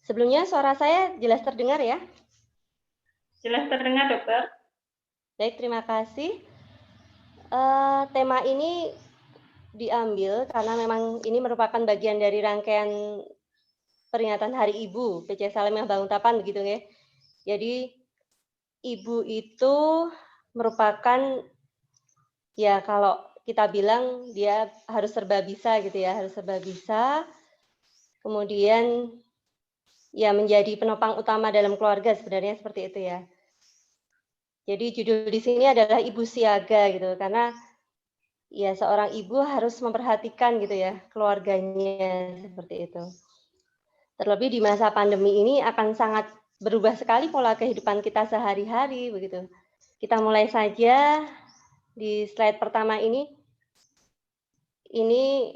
Sebelumnya suara saya jelas terdengar ya? Jelas terdengar, Dokter. Baik, terima kasih. Tema ini diambil karena memang ini merupakan bagian dari rangkaian peringatan Hari Ibu, PC Salemah Balikpapan begitu ya. Jadi ibu itu merupakan ya kalau kita bilang dia harus serba bisa gitu ya, harus serba bisa. Kemudian ya menjadi penopang utama dalam keluarga sebenarnya seperti itu ya. Jadi judul di sini adalah Ibu Siaga gitu karena ya seorang ibu harus memperhatikan gitu ya keluarganya seperti itu. Terlebih di masa pandemi ini akan sangat berubah sekali pola kehidupan kita sehari-hari begitu. Kita mulai saja di slide pertama ini. Ini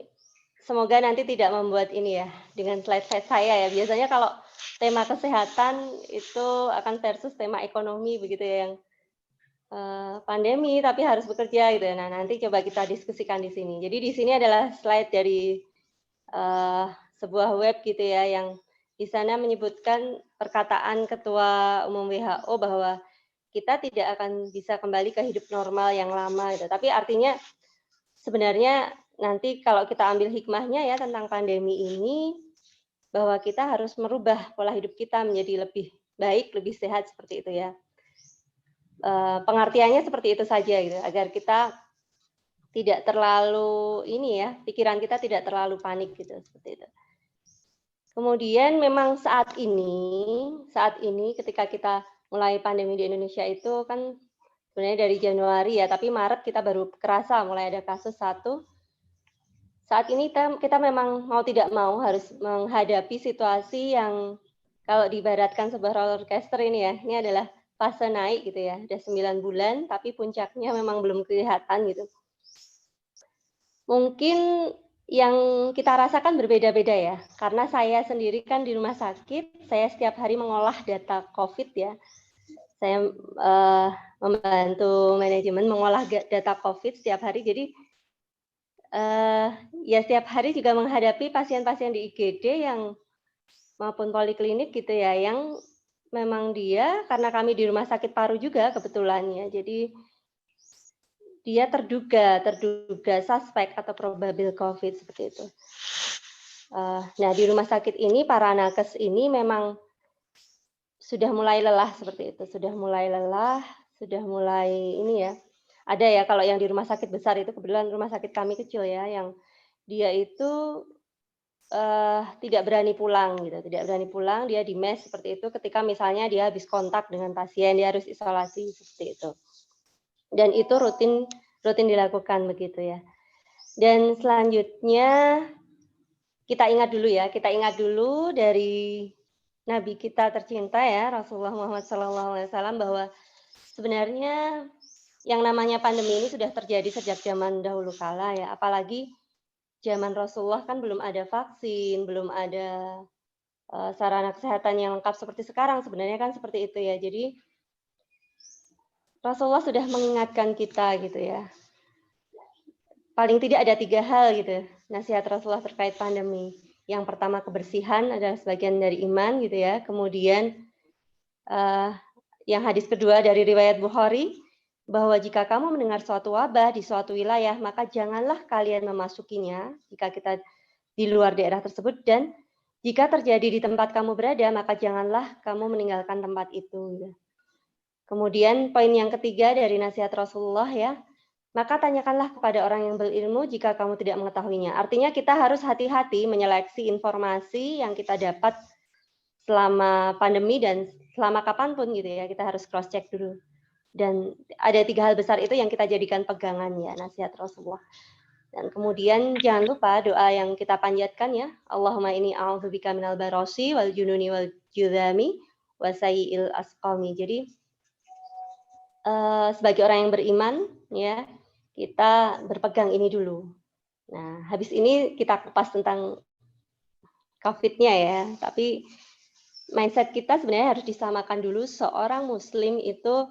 semoga nanti tidak membuat ini ya dengan slide-slide saya ya. Biasanya kalau tema kesehatan itu akan versus tema ekonomi begitu ya yang pandemi tapi harus bekerja gitu ya. Nah, nanti coba kita diskusikan di sini. Jadi di sini adalah slide dari sebuah web gitu ya yang di sana menyebutkan perkataan Ketua Umum WHO bahwa kita tidak akan bisa kembali ke hidup normal yang lama gitu. Tapi artinya sebenarnya nanti kalau kita ambil hikmahnya ya tentang pandemi ini bahwa kita harus merubah pola hidup kita menjadi lebih baik, lebih sehat seperti itu ya. Pengertiannya seperti itu saja gitu agar kita tidak terlalu ini ya, pikiran kita tidak terlalu panik gitu seperti itu. Kemudian memang saat ini ketika kita mulai pandemi di Indonesia itu kan sebenarnya dari Januari ya, tapi Maret kita baru kerasa mulai ada kasus satu. Saat ini kita memang mau tidak mau harus menghadapi situasi yang kalau diibaratkan sebuah roller coaster ini ya, ini adalah fase naik gitu ya, udah 9 bulan tapi puncaknya memang belum kelihatan gitu. Mungkin yang kita rasakan berbeda-beda ya, karena saya sendiri kan di rumah sakit, saya setiap hari mengolah data COVID ya. Saya membantu manajemen mengolah data COVID setiap hari, jadi ya setiap hari juga menghadapi pasien-pasien di IGD yang maupun poliklinik gitu ya, yang memang dia karena kami di rumah sakit paru juga kebetulan ya, jadi dia terduga suspek atau probabil COVID seperti itu. Nah di rumah sakit ini para nakes ini memang sudah mulai lelah seperti itu, sudah mulai ini ya. Ada ya kalau yang di rumah sakit besar itu kebetulan rumah sakit kami kecil ya, yang dia itu tidak berani pulang gitu, tidak berani pulang, dia di mes seperti itu ketika misalnya dia habis kontak dengan pasien, dia harus isolasi seperti itu. Dan itu rutin dilakukan begitu ya. Dan selanjutnya kita ingat dulu dari Nabi kita tercinta ya, Rasulullah Muhammad SAW bahwa sebenarnya yang namanya pandemi ini sudah terjadi sejak zaman dahulu kala ya, apalagi zaman Rasulullah kan belum ada vaksin, belum ada sarana kesehatan yang lengkap seperti sekarang, sebenarnya kan seperti itu ya. Jadi Rasulullah sudah mengingatkan kita gitu ya. Paling tidak ada 3 hal gitu, nasihat Rasulullah terkait pandemi. Yang pertama kebersihan adalah sebagian dari iman gitu ya. Kemudian yang hadis kedua dari riwayat Bukhari, bahwa jika kamu mendengar suatu wabah di suatu wilayah, maka janganlah kalian memasukinya jika kita di luar daerah tersebut, dan jika terjadi di tempat kamu berada, maka janganlah kamu meninggalkan tempat itu. Kemudian poin yang ketiga dari nasihat Rasulullah ya, maka tanyakanlah kepada orang yang berilmu jika kamu tidak mengetahuinya. Artinya kita harus hati-hati menyeleksi informasi yang kita dapat selama pandemi dan selama kapanpun gitu ya, kita harus cross check dulu. Dan ada 3 hal besar itu yang kita jadikan pegangan ya, nasihat Rasulullah. Dan kemudian jangan lupa doa yang kita panjatkan ya, Allahumma inni a'udzubika minal barasi wal jununi wal judami wa sayyi'il asqami. Jadi sebagai orang yang beriman ya, kita berpegang ini dulu. Nah, habis ini kita kupas tentang COVID-nya ya, tapi mindset kita sebenarnya harus disamakan dulu, seorang muslim itu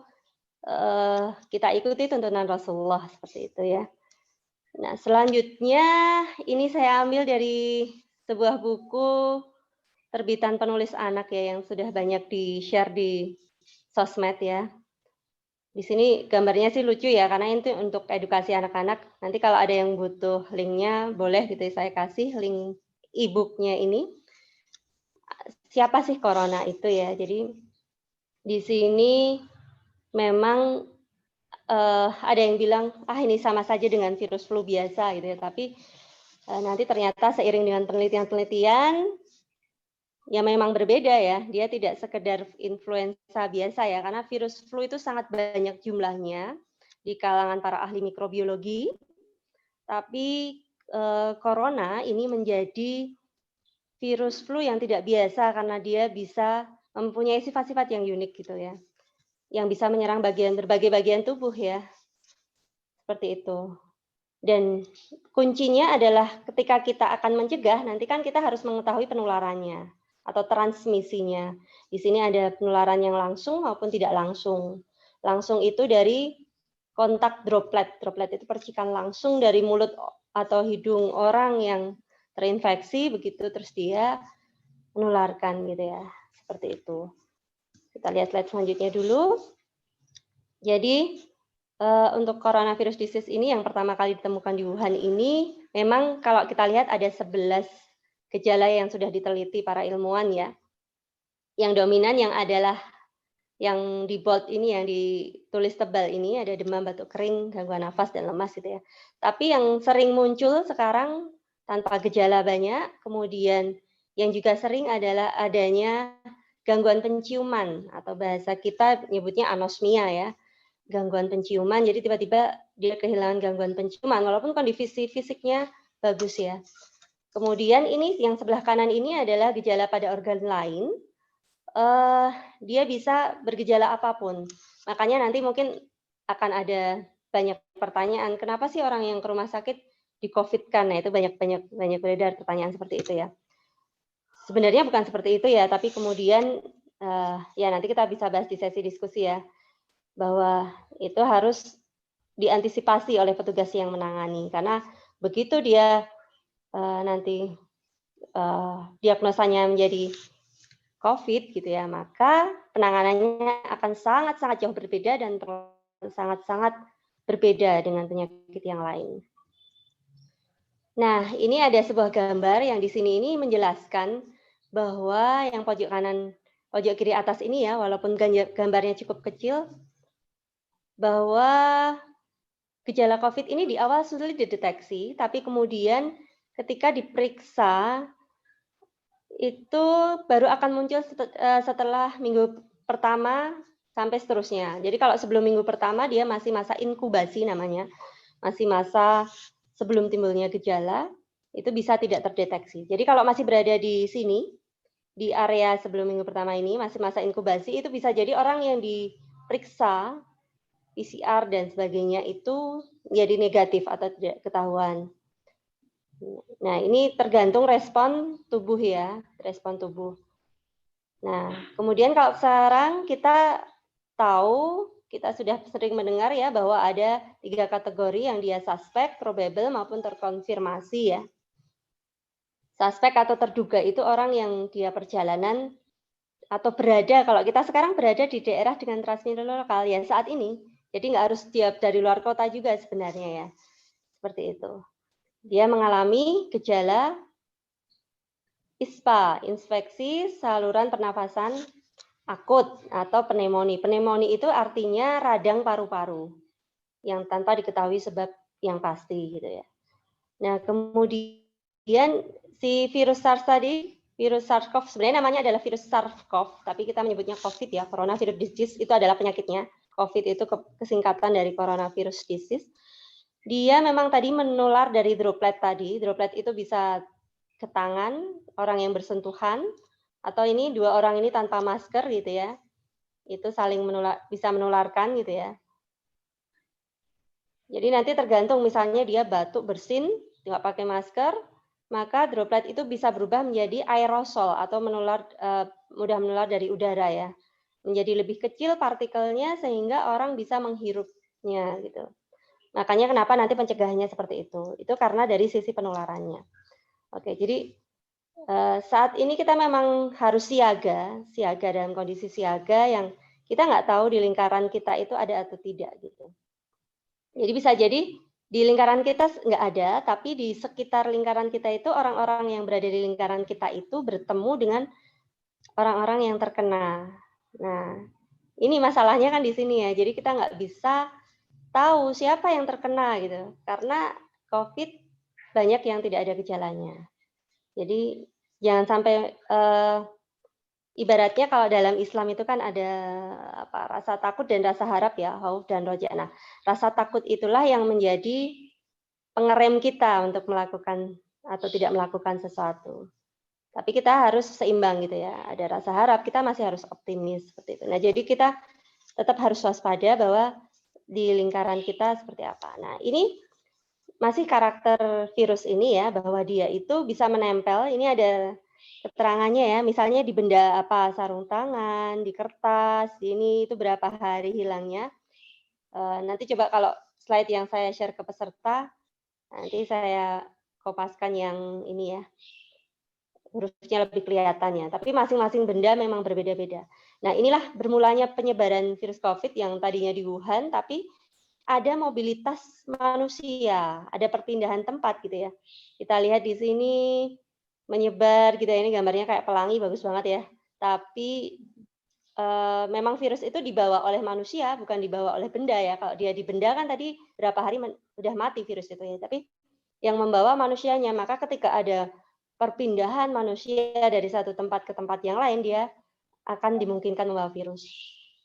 kita ikuti tuntunan Rasulullah seperti itu ya. Nah, selanjutnya ini saya ambil dari sebuah buku terbitan penulis anak ya yang sudah banyak di-share di sosmed ya. Di sini gambarnya sih lucu ya, karena itu untuk edukasi anak-anak. Nanti kalau ada yang butuh linknya, boleh gitu ya, saya kasih link e-booknya ini. Siapa sih corona itu ya? Jadi di sini memang ada yang bilang, ini sama saja dengan virus flu biasa gitu ya. Tapi nanti ternyata seiring dengan penelitian-penelitian, ya memang berbeda ya. Dia tidak sekedar influenza biasa ya, karena virus flu itu sangat banyak jumlahnya di kalangan para ahli mikrobiologi. Tapi corona ini menjadi virus flu yang tidak biasa karena dia bisa mempunyai sifat-sifat yang unik gitu ya. Yang bisa menyerang berbagai bagian tubuh ya. Seperti itu. Dan kuncinya adalah ketika kita akan mencegah, nanti kan kita harus mengetahui penularannya atau transmisinya. Di sini ada penularan yang langsung maupun tidak langsung. Langsung itu dari kontak droplet. Droplet itu percikan langsung dari mulut atau hidung orang yang terinfeksi, begitu terus dia menularkan gitu ya. Seperti itu. Kita lihat slide selanjutnya dulu. Jadi untuk coronavirus disease ini yang pertama kali ditemukan di Wuhan ini, memang kalau kita lihat ada 11 gejala yang sudah diteliti para ilmuwan ya. Yang dominan yang adalah yang di bold ini, yang ditulis tebal ini, ada demam, batuk kering, gangguan nafas, dan lemas gitu ya. Tapi yang sering muncul sekarang tanpa gejala banyak, kemudian yang juga sering adalah adanya gangguan penciuman, atau bahasa kita nyebutnya anosmia ya. Gangguan penciuman, jadi tiba-tiba dia kehilangan gangguan penciuman, walaupun kondisi fisiknya bagus ya. Kemudian ini yang sebelah kanan ini adalah gejala pada organ lain, dia bisa bergejala apapun. Makanya nanti mungkin akan ada banyak pertanyaan, kenapa sih orang yang ke rumah sakit di COVID-kan? Nah itu banyak beredar pertanyaan seperti itu ya. Sebenarnya bukan seperti itu ya, tapi kemudian ya nanti kita bisa bahas di sesi diskusi ya, bahwa itu harus diantisipasi oleh petugas yang menangani, karena begitu dia nanti diagnosanya menjadi COVID gitu ya, maka penanganannya akan sangat-sangat jauh berbeda dan sangat-sangat berbeda dengan penyakit yang lain. Nah, ini ada sebuah gambar yang di sini ini menjelaskan bahwa yang pojok kanan, pojok kiri atas ini ya, walaupun gambarnya cukup kecil, bahwa gejala COVID ini di awal sulit dideteksi, tapi kemudian ketika diperiksa itu baru akan muncul setelah minggu pertama sampai seterusnya. Jadi kalau sebelum minggu pertama dia masih masa inkubasi namanya, masih masa sebelum timbulnya gejala, itu bisa tidak terdeteksi. Jadi kalau masih berada di sini, di area sebelum minggu pertama ini, masih masa inkubasi, itu bisa jadi orang yang diperiksa PCR dan sebagainya itu jadi negatif atau tidak ketahuan. Nah, ini tergantung respon tubuh ya, respon tubuh. Nah, kemudian kalau sekarang kita tahu, kita sudah sering mendengar ya bahwa ada 3 kategori yang dia suspek, probable maupun terkonfirmasi ya. Suspek atau terduga itu orang yang dia perjalanan atau berada, kalau kita sekarang berada di daerah dengan transmisi lokal ya saat ini. Jadi nggak harus dia dari luar kota juga sebenarnya ya. Seperti itu. Dia mengalami gejala ISPA, infeksi saluran pernafasan akut atau pneumonia. Pneumonia itu artinya radang paru-paru yang tanpa diketahui sebab yang pasti gitu ya. Nah, kemudian si virus SARS tadi, virus SARS-CoV sebenarnya namanya adalah virus SARS-CoV, tapi kita menyebutnya COVID ya, coronavirus disease itu adalah penyakitnya. COVID itu kesingkatan dari coronavirus disease. Dia memang tadi menular dari droplet tadi. Droplet itu bisa ke tangan orang yang bersentuhan, atau ini 2 orang ini tanpa masker gitu ya. Itu saling bisa menularkan gitu ya. Jadi nanti tergantung misalnya dia batuk bersin, nggak pakai masker, maka droplet itu bisa berubah menjadi aerosol atau mudah menular dari udara ya. Menjadi lebih kecil partikelnya sehingga orang bisa menghirupnya gitu. Makanya kenapa nanti pencegahannya seperti itu. Itu karena dari sisi penularannya. Oke, jadi Saat ini kita memang harus siaga dalam kondisi siaga yang kita nggak tahu di lingkaran kita itu ada atau tidak gitu. Jadi bisa jadi di lingkaran kita nggak ada, tapi di sekitar lingkaran kita itu orang-orang yang berada di lingkaran kita itu bertemu dengan orang-orang yang terkena. Nah, ini masalahnya kan di sini ya. Jadi kita nggak bisa tahu siapa yang terkena gitu, karena COVID banyak yang tidak ada gejalanya. Jadi jangan sampai ibaratnya kalau dalam Islam itu kan ada rasa takut dan rasa harap ya, khauf dan roja. Nah, rasa takut itulah yang menjadi pengerem kita untuk melakukan atau tidak melakukan sesuatu. Tapi kita harus seimbang gitu ya. Ada rasa harap, kita masih harus optimis seperti itu. Nah, jadi kita tetap harus waspada bahwa di lingkaran kita seperti apa. Nah, ini masih karakter virus ini ya, bahwa dia itu bisa menempel, ini ada keterangannya ya, misalnya di benda apa, sarung tangan, di kertas, di ini itu berapa hari hilangnya. Nanti coba kalau slide yang saya share ke peserta, nanti saya kopaskan yang ini ya, hurufnya lebih kelihatan ya, tapi masing-masing benda memang berbeda-beda. Nah, inilah bermulanya penyebaran virus COVID yang tadinya di Wuhan, tapi ada mobilitas manusia, ada perpindahan tempat gitu ya. Kita lihat di sini menyebar gitu ya, ini gambarnya kayak pelangi bagus banget ya. Tapi memang virus itu dibawa oleh manusia, bukan dibawa oleh benda ya. Kalau dia di benda kan tadi berapa hari udah mati virus itu ya. Tapi yang membawa manusianya, maka ketika ada perpindahan manusia dari satu tempat ke tempat yang lain, dia akan dimungkinkan membawa virus.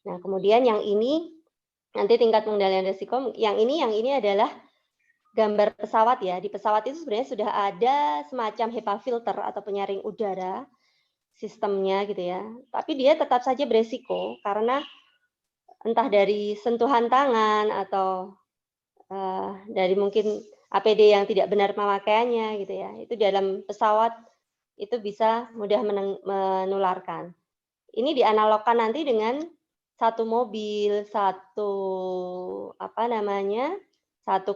Nah, kemudian yang ini nanti tingkat pengendalian risiko, yang ini adalah gambar pesawat ya. Di pesawat itu sebenarnya sudah ada semacam HEPA filter atau penyaring udara sistemnya gitu ya. Tapi dia tetap saja beresiko karena entah dari sentuhan tangan atau dari mungkin APD yang tidak benar pemakaiannya gitu ya. Itu dalam pesawat itu bisa mudah menularkan. Ini dianalogkan nanti dengan satu mobil, satu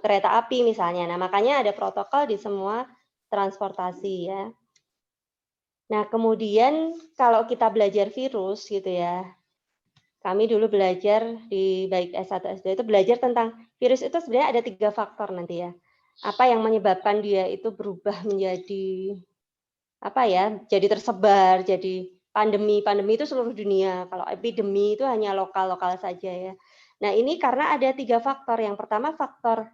kereta api misalnya. Nah, makanya ada protokol di semua transportasi ya. Nah, kemudian kalau kita belajar virus gitu ya, kami dulu belajar di baik S1, S2 itu belajar tentang virus itu sebenarnya ada 3 faktor nanti ya. Apa yang menyebabkan dia itu berubah menjadi jadi tersebar, jadi pandemi. Pandemi itu seluruh dunia. Kalau epidemi itu hanya lokal-lokal saja ya. Nah, ini karena ada 3 faktor. Yang pertama faktor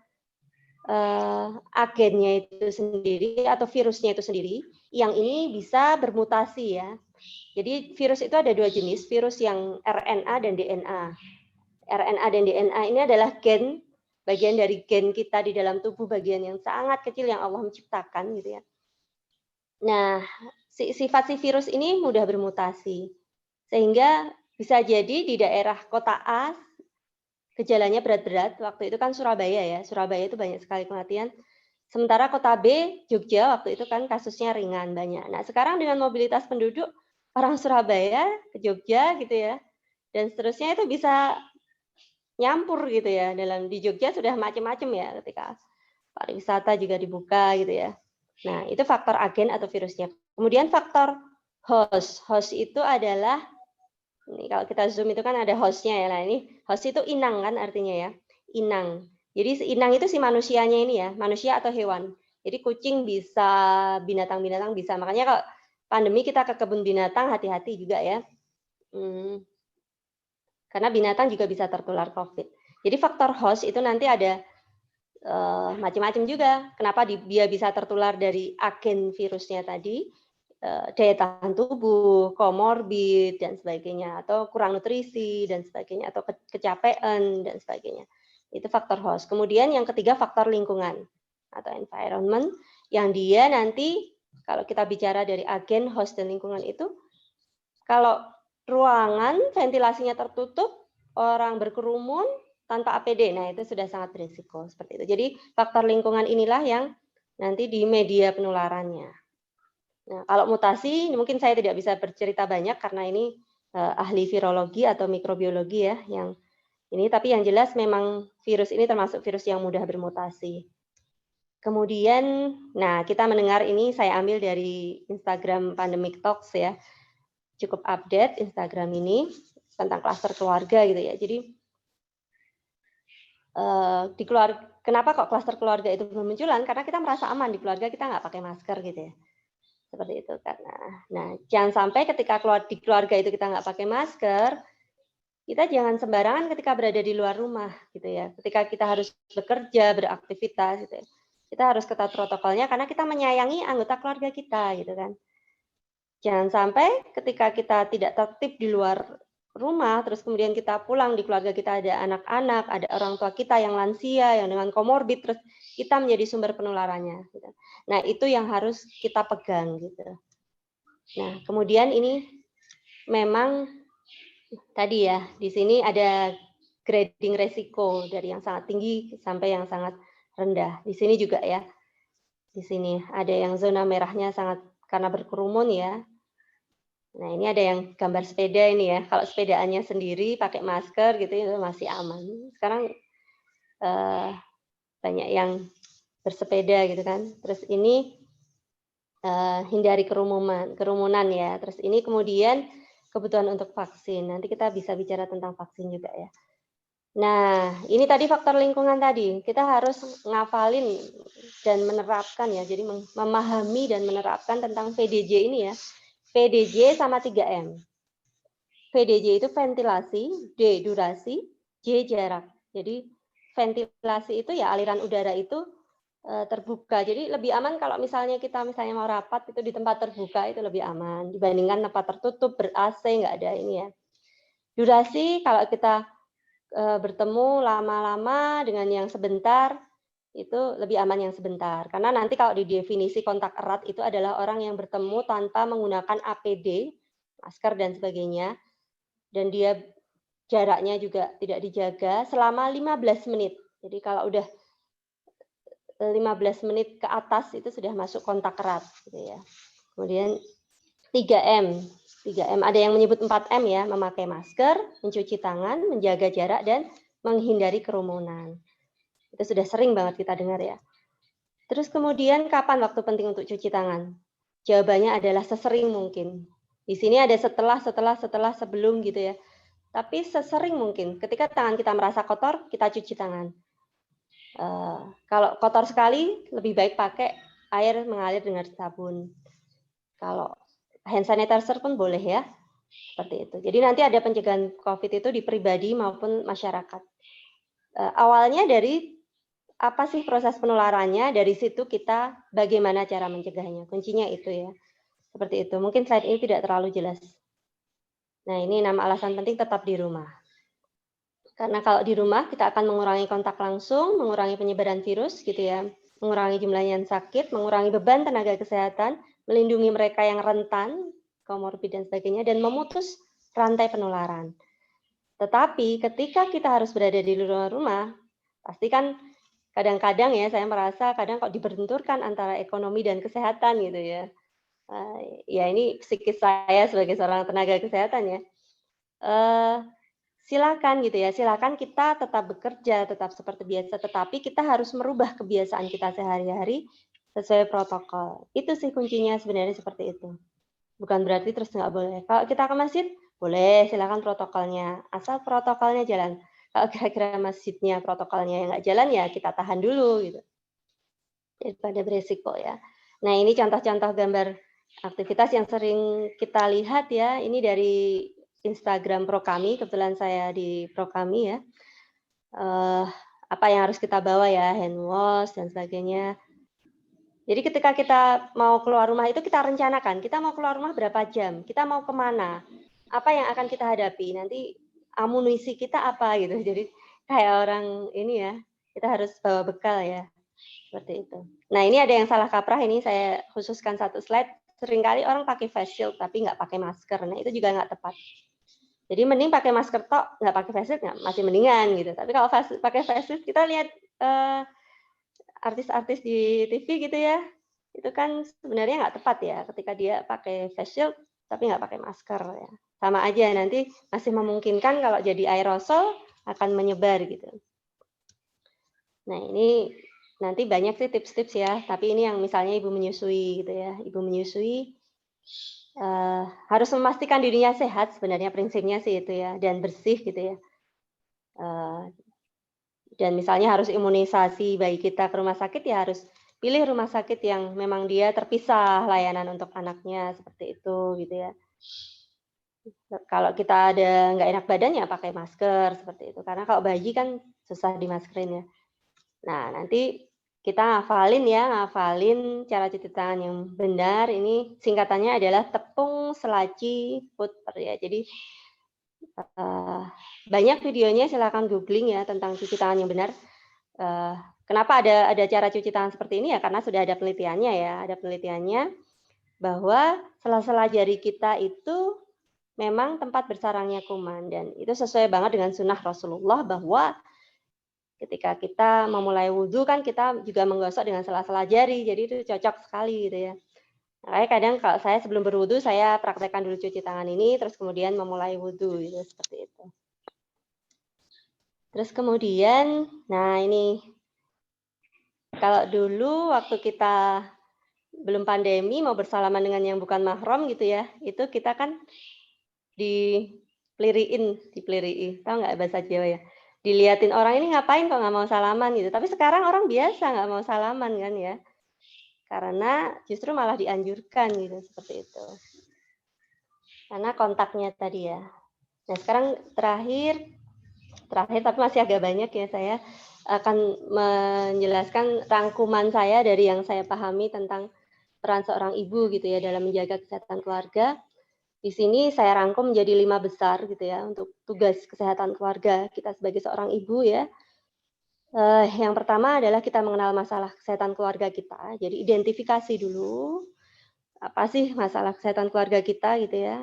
agennya itu sendiri atau virusnya itu sendiri, yang ini bisa bermutasi ya. Jadi virus itu ada 2 jenis, virus yang RNA dan DNA. RNA dan DNA ini adalah gen, bagian dari gen kita di dalam tubuh, bagian yang sangat kecil yang Allah menciptakan gitu ya. Nah, sifat si virus ini mudah bermutasi. Sehingga bisa jadi di daerah kota A gejalanya berat-berat, waktu itu kan Surabaya ya, Surabaya itu banyak sekali kematian. Sementara kota B, Jogja, waktu itu kan kasusnya ringan banyak. Nah, sekarang dengan mobilitas penduduk, orang Surabaya ke Jogja gitu ya, dan seterusnya itu bisa nyampur gitu ya. Di Jogja sudah macam-macam ya ketika pariwisata juga dibuka gitu ya. Nah, itu faktor agen atau virusnya. Kemudian faktor host. Host itu adalah, ini kalau kita zoom itu kan ada hostnya ya. Nah, ini host itu inang kan artinya ya. Inang. Jadi si inang itu si manusianya ini ya, manusia atau hewan. Jadi kucing bisa, binatang-binatang bisa. Makanya kalau pandemi kita ke kebun binatang hati-hati juga ya. Karena binatang juga bisa tertular COVID. Jadi faktor host itu nanti ada macam-macam juga. Kenapa dia bisa tertular dari agen virusnya tadi, daya tahan tubuh, komorbid, dan sebagainya, atau kurang nutrisi, dan sebagainya, atau kecapean, dan sebagainya. Itu faktor host. Kemudian yang ketiga faktor lingkungan, atau environment, yang dia nanti, kalau kita bicara dari agen, host, dan lingkungan itu, kalau ruangan ventilasinya tertutup, orang berkerumun, tanpa APD, nah itu sudah sangat berisiko seperti itu. Jadi faktor lingkungan inilah yang nanti di media penularannya. Nah, kalau mutasi mungkin saya tidak bisa bercerita banyak karena ini ahli virologi atau mikrobiologi ya yang ini, tapi yang jelas memang virus ini termasuk virus yang mudah bermutasi. Kemudian, nah kita mendengar ini saya ambil dari Instagram Pandemic Talks ya, cukup update Instagram ini tentang klaster keluarga gitu ya. Jadi di keluarga, kenapa kok klaster keluarga itu bermunculan? Karena kita merasa aman di keluarga, kita nggak pakai masker gitu ya. Seperti itu karena. Nah, jangan sampai ketika di keluarga itu kita nggak pakai masker, kita jangan sembarangan ketika berada di luar rumah gitu ya. Ketika kita harus bekerja, beraktivitas gitu ya. Kita harus ketat protokolnya karena kita menyayangi anggota keluarga kita gitu kan. Jangan sampai ketika kita tidak tertib di luar rumah, terus kemudian kita pulang di keluarga kita ada anak-anak, ada orang tua kita yang lansia, yang dengan komorbid, terus kita menjadi sumber penularannya. Gitu. Nah itu yang harus kita pegang gitu. Nah kemudian ini memang tadi ya, di sini ada grading resiko dari yang sangat tinggi sampai yang sangat rendah. Di sini juga ya, di sini ada yang zona merahnya sangat karena berkerumun ya. Nah ini ada yang gambar sepeda ini ya. Kalau sepedaannya sendiri pakai masker gitu itu masih aman. Sekarang banyak yang bersepeda gitu kan. Terus ini hindari kerumunan ya. Terus ini kemudian kebutuhan untuk vaksin. Nanti kita bisa bicara tentang vaksin juga ya. Nah, ini tadi faktor lingkungan tadi. Kita harus ngafalin dan menerapkan ya. Jadi memahami dan menerapkan tentang PDJ ini ya. PDJ sama 3M. PDJ itu ventilasi, D durasi, J jarak. Jadi ventilasi itu ya aliran udara itu terbuka. Jadi lebih aman kalau misalnya kita mau rapat itu di tempat terbuka itu lebih aman dibandingkan tempat tertutup ber-AC nggak ada ini ya. Durasi kalau kita bertemu lama-lama dengan yang sebentar itu lebih aman yang sebentar. Karena nanti kalau di definisi kontak erat itu adalah orang yang bertemu tanpa menggunakan APD, masker dan sebagainya, dan dia jaraknya juga tidak dijaga selama 15 menit. Jadi kalau udah 15 menit ke atas itu sudah masuk kontak erat gitu ya. Kemudian 3M. 3M ada yang menyebut 4M ya, memakai masker, mencuci tangan, menjaga jarak dan menghindari kerumunan. Itu sudah sering banget kita dengar ya. Terus kemudian kapan waktu penting untuk cuci tangan? Jawabannya adalah sesering mungkin. Di sini ada setelah, sebelum gitu ya. Tapi sesering mungkin. Ketika tangan kita merasa kotor, kita cuci tangan. Kalau kotor sekali, lebih baik pakai air mengalir dengan sabun. Kalau hand sanitizer pun boleh ya, seperti itu. Jadi nanti ada pencegahan COVID itu di pribadi maupun masyarakat. Awalnya dari apa sih proses penularannya, dari situ kita bagaimana cara mencegahnya. Kuncinya itu ya, seperti itu. Mungkin slide ini tidak terlalu jelas. Nah ini 6 alasan penting tetap di rumah. Karena kalau di rumah kita akan mengurangi kontak langsung, mengurangi penyebaran virus gitu ya, mengurangi jumlah yang sakit, mengurangi beban tenaga kesehatan, melindungi mereka yang rentan, komorbid dan sebagainya, dan memutus rantai penularan. Tetapi ketika kita harus berada di luar rumah, pasti kan kadang-kadang ya saya merasa kadang kok dibenturkan antara ekonomi dan kesehatan gitu ya. Ya ini psikis saya sebagai seorang tenaga kesehatan ya. Silakan gitu ya, silakan kita tetap bekerja, tetap seperti biasa, tetapi kita harus merubah kebiasaan kita sehari-hari sesuai protokol. Itu sih kuncinya sebenarnya seperti itu. Bukan berarti terus nggak boleh. Kalau kita ke masjid, boleh, silakan protokolnya. Asal protokolnya jalan. Kalau kira-kira masjidnya protokolnya yang nggak jalan, ya kita tahan dulu gitu. Daripada beresiko ya. Nah ini contoh-contoh gambar aktivitas yang sering kita lihat ya. Ini dari Instagram Prokami, kebetulan saya di Prokami ya. Apa yang harus kita bawa ya, hand wash dan sebagainya. Jadi ketika kita mau keluar rumah itu kita rencanakan, kita mau keluar rumah berapa jam, kita mau kemana, apa yang akan kita hadapi, nanti amunisi kita apa gitu. Jadi kayak orang ini ya, kita harus bawa bekal ya, seperti itu. Nah ini ada yang salah kaprah, ini saya khususkan satu slide, seringkali orang pakai face shield tapi nggak pakai masker, nah itu juga nggak tepat. Jadi mending pakai masker tok, nggak pakai face shield nggak, masih mendingan gitu. Tapi kalau pakai face shield, kita lihat artis-artis di TV gitu ya, itu kan sebenarnya nggak tepat ya ketika dia pakai face shield tapi nggak pakai masker ya. Sama aja nanti masih memungkinkan kalau jadi aerosol akan menyebar gitu. Nah ini nanti banyak sih tips-tips ya, tapi ini yang misalnya ibu menyusui gitu ya. Ibu menyusui harus memastikan dirinya sehat sebenarnya prinsipnya sih itu ya, dan bersih gitu ya. Dan misalnya harus imunisasi bayi kita ke rumah sakit, ya harus pilih rumah sakit yang memang dia terpisah layanan untuk anaknya, seperti itu gitu ya. Kalau kita ada nggak enak badan ya pakai masker, seperti itu. Karena kalau bayi kan susah dimaskerin ya. Nah, nanti kita ngafalin cara cuci tangan yang benar. Ini singkatannya adalah tepung selaci puter ya. Jadi banyak videonya, silakan googling ya tentang cuci tangan yang benar. Kenapa ada cara cuci tangan seperti ini ya? Karena sudah ada penelitiannya ya. Ada penelitiannya bahwa sela-sela jari kita itu memang tempat bersarangnya kuman, dan itu sesuai banget dengan sunnah Rasulullah bahwa ketika kita memulai wudhu kan kita juga menggosok dengan sela-sela jari, jadi itu cocok sekali gitu ya. Makanya kadang kalau saya sebelum berwudhu saya praktekkan dulu cuci tangan ini, terus kemudian memulai wudhu gitu, seperti itu. Terus kemudian, nah ini kalau dulu waktu kita belum pandemi mau bersalaman dengan yang bukan mahram gitu ya, itu kita kan dipeliriin, tahu nggak bahasa Jawa ya? Diliatin orang ini ngapain kok nggak mau salaman gitu. Tapi sekarang orang biasa nggak mau salaman kan ya. Karena justru malah dianjurkan gitu, seperti itu. Karena kontaknya tadi ya. Nah sekarang terakhir tapi masih agak banyak ya, saya akan menjelaskan rangkuman saya dari yang saya pahami tentang peran seorang ibu gitu ya dalam menjaga kesehatan keluarga. Di sini saya rangkum menjadi 5 besar gitu ya untuk tugas kesehatan keluarga kita sebagai seorang ibu ya. Yang pertama adalah kita mengenal masalah kesehatan keluarga kita. Jadi identifikasi dulu apa sih masalah kesehatan keluarga kita gitu ya.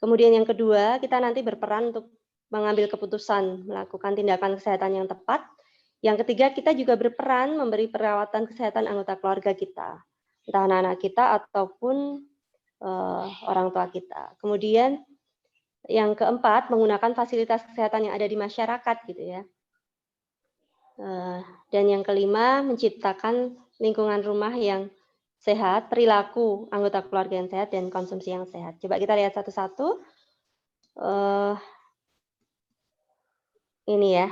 Kemudian yang kedua, kita nanti berperan untuk mengambil keputusan melakukan tindakan kesehatan yang tepat. Yang ketiga, kita juga berperan memberi perawatan kesehatan anggota keluarga kita, entah anak-anak kita ataupun orang tua kita. Kemudian yang keempat, menggunakan fasilitas kesehatan yang ada di masyarakat gitu ya. Dan yang kelima, menciptakan lingkungan rumah yang sehat, perilaku anggota keluarga yang sehat, dan konsumsi yang sehat. Coba kita lihat satu-satu. Ini ya,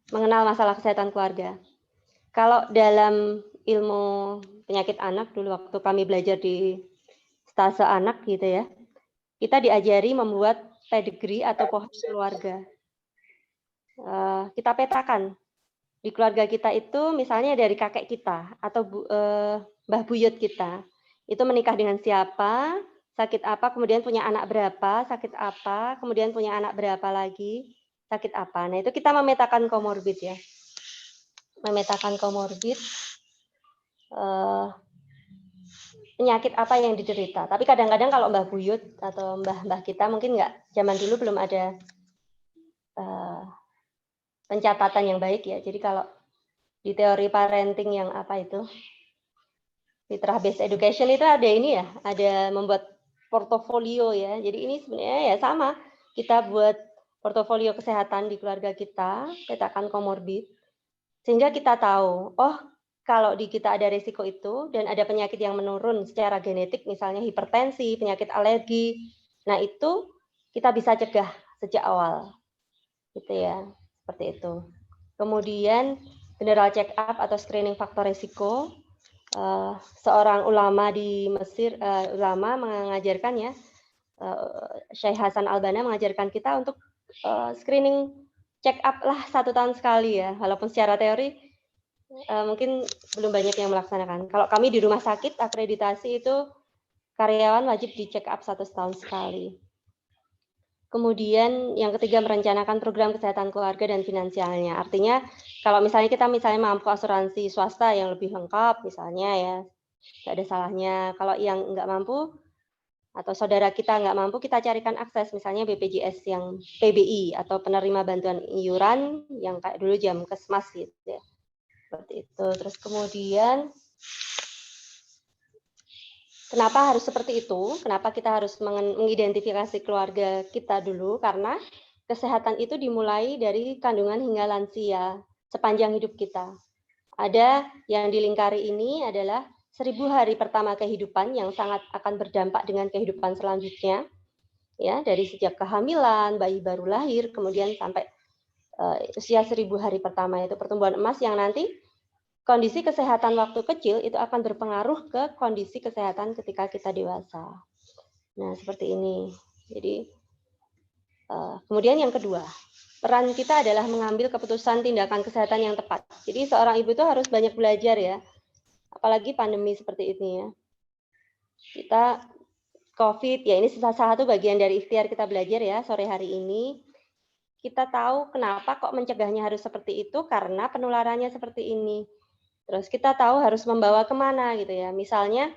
mengenal masalah kesehatan keluarga. Kalau dalam ilmu penyakit anak, dulu waktu kami belajar di stase anak gitu ya, kita diajari membuat pedigree atau pohon keluarga. Kita petakan di keluarga kita itu misalnya dari kakek kita atau mbah buyut kita, itu menikah dengan siapa, sakit apa, kemudian punya anak berapa, sakit apa, kemudian punya anak berapa lagi, sakit apa. Nah itu kita memetakan komorbid ya. Memetakan komorbid, penyakit apa yang diderita. Tapi kadang-kadang kalau mbah buyut atau mbah kita mungkin nggak, zaman dulu belum ada pencatatan yang baik ya. Jadi kalau di teori parenting yang apa itu, fitrah based education itu ada ini ya, ada membuat portofolio ya. Jadi ini sebenarnya ya sama, kita buat portofolio kesehatan di keluarga kita, petakan komorbid, sehingga kita tahu, oh kalau di kita ada risiko itu dan ada penyakit yang menurun secara genetik, misalnya hipertensi, penyakit alergi, nah itu kita bisa cegah sejak awal, gitu ya, seperti itu. Kemudian general check up atau screening faktor risiko. Seorang ulama di Mesir, ulama mengajarkan ya, Syekh Hasan Albana mengajarkan kita untuk screening check up lah 1 tahun sekali ya, walaupun secara teori mungkin belum banyak yang melaksanakan. Kalau kami di rumah sakit akreditasi itu karyawan wajib di check up 1 tahun sekali. Kemudian yang ketiga, merencanakan program kesehatan keluarga dan finansialnya. Artinya kalau misalnya kita mampu asuransi swasta yang lebih lengkap misalnya ya, nggak ada salahnya. Kalau yang nggak mampu atau saudara kita nggak mampu, kita carikan akses misalnya BPJS yang PBI atau penerima bantuan iuran yang kayak dulu Jamkesmas gitu ya. Seperti itu. Terus kemudian kenapa harus seperti itu? Kenapa kita harus mengidentifikasi keluarga kita dulu? Karena kesehatan itu dimulai dari kandungan hingga lansia. sepanjang hidup kita. Ada yang dilingkari ini adalah 1000 hari pertama kehidupan yang sangat akan berdampak dengan kehidupan selanjutnya, ya, dari sejak kehamilan, bayi baru lahir, kemudian sampai usia 1000 hari pertama itu pertumbuhan emas yang nanti kondisi kesehatan waktu kecil itu akan berpengaruh ke kondisi kesehatan ketika kita dewasa. Nah, seperti ini. Jadi, kemudian yang kedua, peran kita adalah mengambil keputusan tindakan kesehatan yang tepat. Jadi seorang ibu itu harus banyak belajar ya, apalagi pandemi seperti ini ya. Kita COVID, ya ini salah satu bagian dari ikhtiar kita belajar ya sore hari ini. Kita tahu kenapa kok mencegahnya harus seperti itu, karena penularannya seperti ini. Terus kita tahu harus membawa kemana gitu ya. Misalnya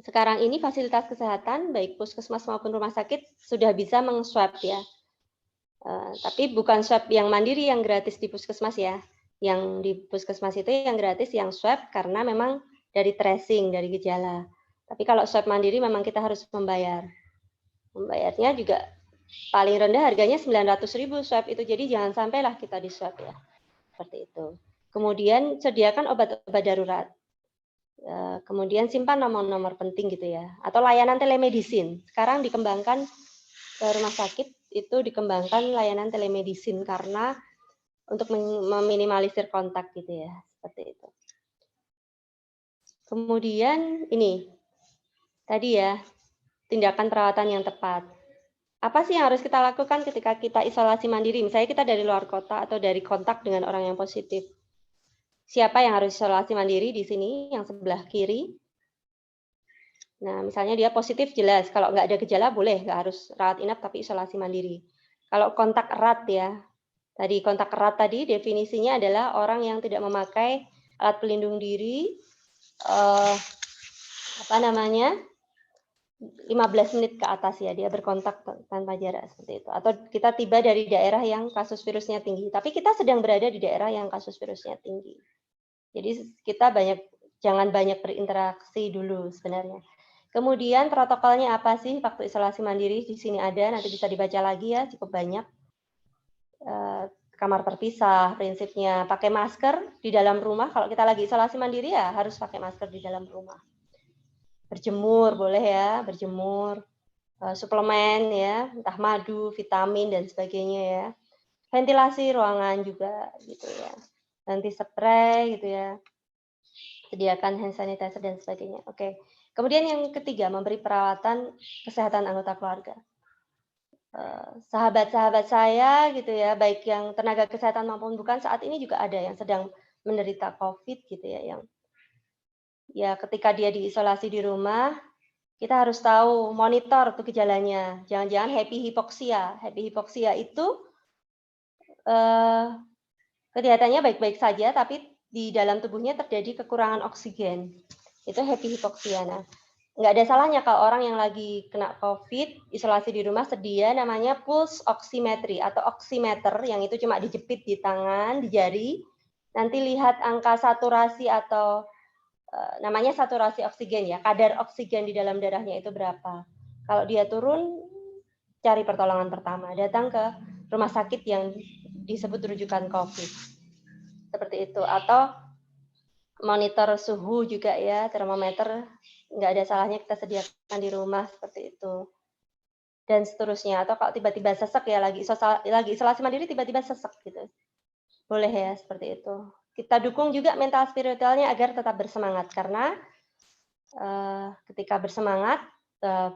sekarang ini fasilitas kesehatan, baik puskesmas maupun rumah sakit, sudah bisa meng-swab ya. Tapi bukan swab yang mandiri yang gratis di puskesmas ya. Yang di puskesmas itu yang gratis, yang swab karena memang dari tracing, dari gejala. Tapi kalau swab mandiri memang kita harus membayar. Membayarnya juga paling rendah harganya 900.000 swab itu. Jadi jangan sampailah kita di swab ya. Seperti itu. Kemudian sediakan obat-obat darurat. Kemudian simpan nomor-nomor penting gitu ya. Atau layanan telemedicine. Sekarang dikembangkan rumah sakit itu dikembangkan layanan telemedicine karena untuk meminimalisir kontak gitu ya, seperti itu. Kemudian ini tadi ya, tindakan perawatan yang tepat. Apa sih yang harus kita lakukan ketika kita isolasi mandiri? Misalnya kita dari luar kota atau dari kontak dengan orang yang positif. Siapa yang harus isolasi mandiri di sini? Yang sebelah kiri. Nah, misalnya dia positif jelas. Kalau nggak ada gejala boleh, nggak harus rawat inap tapi isolasi mandiri. Kalau kontak erat ya, tadi kontak erat tadi definisinya adalah orang yang tidak memakai alat pelindung diri, 15 menit ke atas ya, dia berkontak tanpa jarak seperti itu. Atau kita tiba dari daerah yang kasus virusnya tinggi. Tapi kita sedang berada di daerah yang kasus virusnya tinggi. Jadi kita jangan banyak berinteraksi dulu sebenarnya. Kemudian protokolnya apa sih waktu isolasi mandiri? Di sini ada, nanti bisa dibaca lagi ya, cukup banyak. Kamar terpisah, prinsipnya pakai masker di dalam rumah. Kalau kita lagi isolasi mandiri ya harus pakai masker di dalam rumah. Berjemur boleh ya, berjemur. Suplemen ya, entah madu, vitamin dan sebagainya ya. Ventilasi ruangan juga gitu ya. Ganti spray gitu ya. Sediakan hand sanitizer dan sebagainya. Oke. Kemudian yang ketiga, memberi perawatan kesehatan anggota keluarga. Sahabat-sahabat saya gitu ya, baik yang tenaga kesehatan maupun bukan, saat ini juga ada yang sedang menderita COVID gitu ya, yang ya ketika dia diisolasi di rumah, kita harus tahu monitor tuh gejalanya. Jangan-jangan happy hypoxia. Happy hypoxia itu kelihatannya baik-baik saja, tapi di dalam tubuhnya terjadi kekurangan oksigen. Itu happy hypoxia. Nah, nggak ada salahnya kalau orang yang lagi kena COVID, isolasi di rumah, sedia namanya pulse oximetry atau oximeter, yang itu cuma dijepit di tangan, di jari, nanti lihat angka saturasi atau namanya saturasi oksigen ya, kadar oksigen di dalam darahnya itu berapa. Kalau dia turun, cari pertolongan pertama, datang ke rumah sakit yang disebut rujukan COVID. Seperti itu. Atau monitor suhu juga ya, termometer, nggak ada salahnya kita sediakan di rumah seperti itu. Dan seterusnya. Atau kalau tiba-tiba sesek ya, lagi isolasi mandiri tiba-tiba sesek gitu. Boleh ya, seperti itu. Kita dukung juga mental spiritualnya agar tetap bersemangat, karena ketika bersemangat,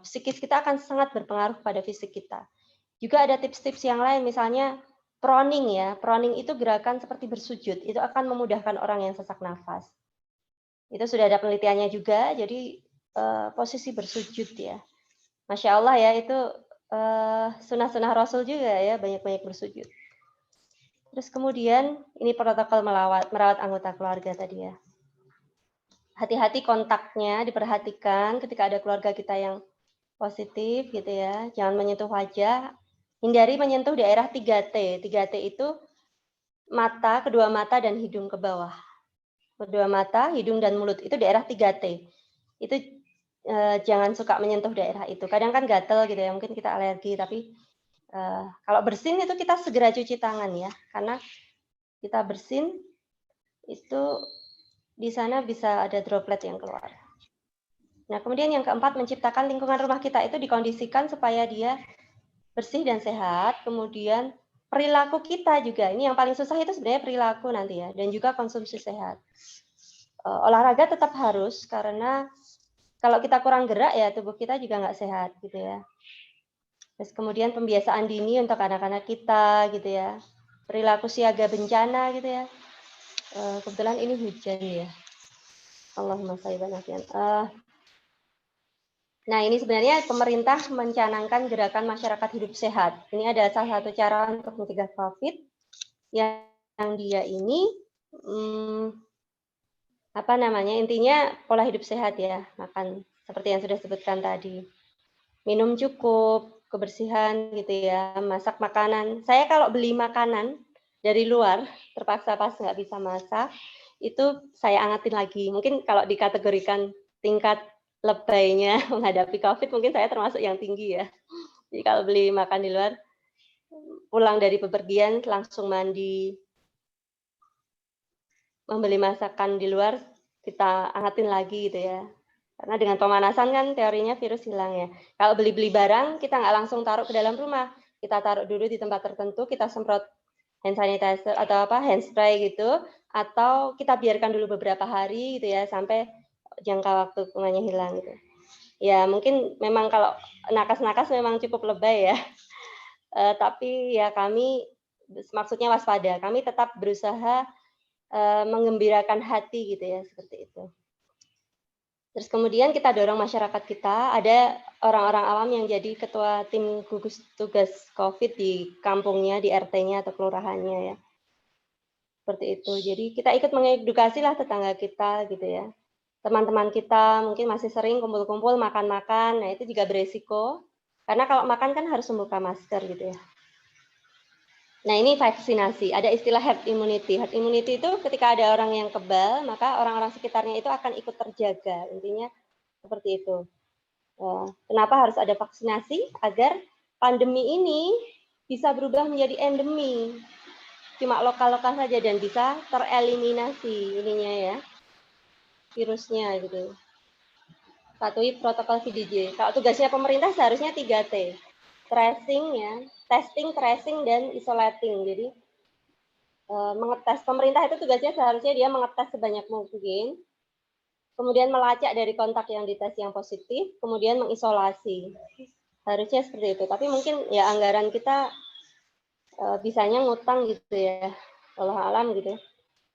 psikis kita akan sangat berpengaruh pada fisik kita. Juga ada tips-tips yang lain, misalnya proning ya. Proning itu gerakan seperti bersujud, itu akan memudahkan orang yang sesak nafas. Itu sudah ada penelitiannya juga, jadi posisi bersujud ya. Masya Allah ya, itu sunnah-sunnah Rasul juga ya, banyak-banyak bersujud. Terus kemudian ini protokol merawat anggota keluarga tadi ya. Hati-hati kontaknya, diperhatikan ketika ada keluarga kita yang positif gitu ya. Jangan menyentuh wajah, hindari menyentuh daerah 3T. 3T itu mata, kedua mata dan hidung ke bawah. Kedua mata, hidung dan mulut itu daerah 3T. Itu jangan suka menyentuh daerah itu. Kadang kan gatel gitu ya, mungkin kita alergi, tapi kalau bersin itu kita segera cuci tangan ya, karena kita bersin, itu di sana bisa ada droplet yang keluar. Nah, kemudian yang keempat, menciptakan lingkungan rumah kita itu dikondisikan supaya dia bersih dan sehat. Kemudian perilaku kita juga, ini yang paling susah itu sebenarnya perilaku nanti ya, dan juga konsumsi sehat. Olahraga tetap harus, karena kalau kita kurang gerak ya tubuh kita juga nggak sehat gitu ya. Terus kemudian pembiasaan dini untuk anak-anak kita gitu ya. Perilaku siaga bencana gitu ya. Kebetulan ini hujan ya. Allahumma shalli ala Muhammad. Nah, ini sebenarnya pemerintah mencanangkan gerakan masyarakat hidup sehat. Ini ada salah satu cara untuk mencegah COVID yang dia ini intinya pola hidup sehat ya, makan seperti yang sudah sebutkan tadi, minum cukup, kebersihan gitu ya, masak makanan. Saya kalau beli makanan dari luar terpaksa pas nggak bisa masak, itu saya angetin lagi. Mungkin kalau dikategorikan tingkat lebaynya menghadapi COVID, mungkin saya termasuk yang tinggi ya. Jadi kalau beli makan di luar, pulang dari bepergian langsung mandi, membeli masakan di luar, kita angetin lagi gitu ya. Karena dengan pemanasan kan teorinya virus hilang ya. Kalau beli-beli barang, kita nggak langsung taruh ke dalam rumah. Kita taruh dulu di tempat tertentu, kita semprot hand sanitizer atau hand spray gitu, atau kita biarkan dulu beberapa hari gitu ya, sampai jangka waktu kumannya hilang gitu. Ya mungkin memang kalau nakas-nakas memang cukup lebay ya, tapi ya kami maksudnya waspada. Kami tetap berusaha menggembirakan hati gitu ya, seperti itu. Terus kemudian kita dorong masyarakat kita, ada orang-orang awam yang jadi ketua tim gugus tugas COVID di kampungnya, di RT-nya atau kelurahannya ya. Seperti itu. Jadi kita ikut mengedukasi lah tetangga kita gitu ya. Teman-teman kita mungkin masih sering kumpul-kumpul makan-makan, nah itu juga beresiko. Karena kalau makan kan harus membuka masker gitu ya. Nah ini vaksinasi, ada istilah herd immunity. Herd immunity itu ketika ada orang yang kebal, maka orang-orang sekitarnya itu akan ikut terjaga. Intinya seperti itu. Kenapa harus ada vaksinasi? Agar pandemi ini bisa berubah menjadi endemi. Cuma lokal-lokal saja dan bisa tereliminasi ininya ya, virusnya gitu. Patuhi protokol VDJ. Kalau tugasnya pemerintah seharusnya 3T. Tracing ya, testing, tracing, dan isolating. Jadi mengetes, pemerintah itu tugasnya seharusnya dia mengetes sebanyak mungkin, kemudian melacak dari kontak yang dites yang positif, kemudian mengisolasi. Harusnya seperti itu. Tapi mungkin ya anggaran kita bisanya ngutang gitu ya, Allah alam gitu.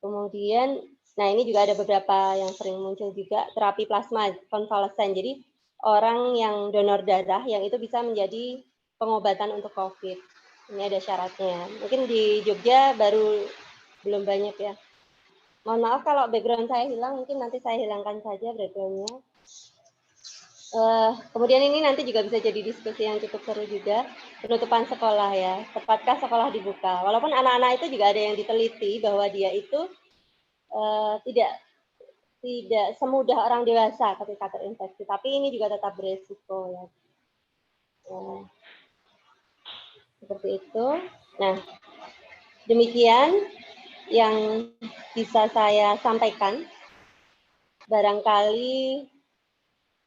Kemudian, nah ini juga ada beberapa yang sering muncul juga, terapi plasma konvalesen. Jadi orang yang donor darah yang itu bisa menjadi pengobatan untuk COVID. Ini ada syaratnya. Mungkin di Jogja belum banyak ya. Mohon maaf kalau background saya hilang, mungkin nanti saya hilangkan saja backgroundnya. Kemudian ini nanti juga bisa jadi diskusi yang cukup seru juga, penutupan sekolah ya, tepatkah sekolah dibuka? Walaupun anak-anak itu juga ada yang diteliti bahwa dia itu tidak semudah orang dewasa ketika terinfeksi, tapi ini juga tetap beresiko ya. Seperti itu. Nah, demikian yang bisa saya sampaikan. Barangkali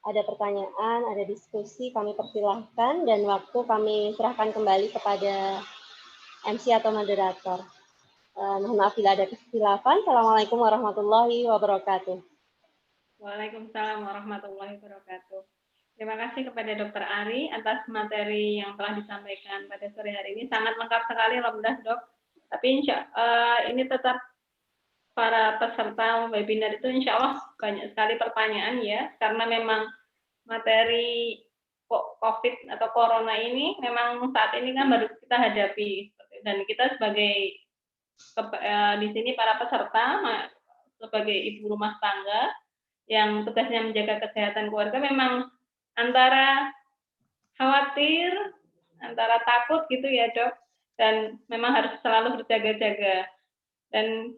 ada pertanyaan, ada diskusi, kami persilahkan, dan waktu kami serahkan kembali kepada MC atau moderator. Mohon maaf bila ada kesilapan. Assalamualaikum warahmatullahi wabarakatuh. Waalaikumsalam warahmatullahi wabarakatuh. Terima kasih kepada Dr. Ari atas materi yang telah disampaikan pada sore hari ini. Sangat lengkap sekali, alhamdulillah Dok. Tapi ini tetap para peserta webinar itu insya Allah banyak sekali pertanyaan ya, karena memang materi COVID atau Corona ini memang saat ini kan baru kita hadapi, dan kita sebagai di sini para peserta sebagai ibu rumah tangga yang tugasnya menjaga kesehatan keluarga memang antara khawatir, antara takut gitu ya Dok, dan memang harus selalu berjaga-jaga. Dan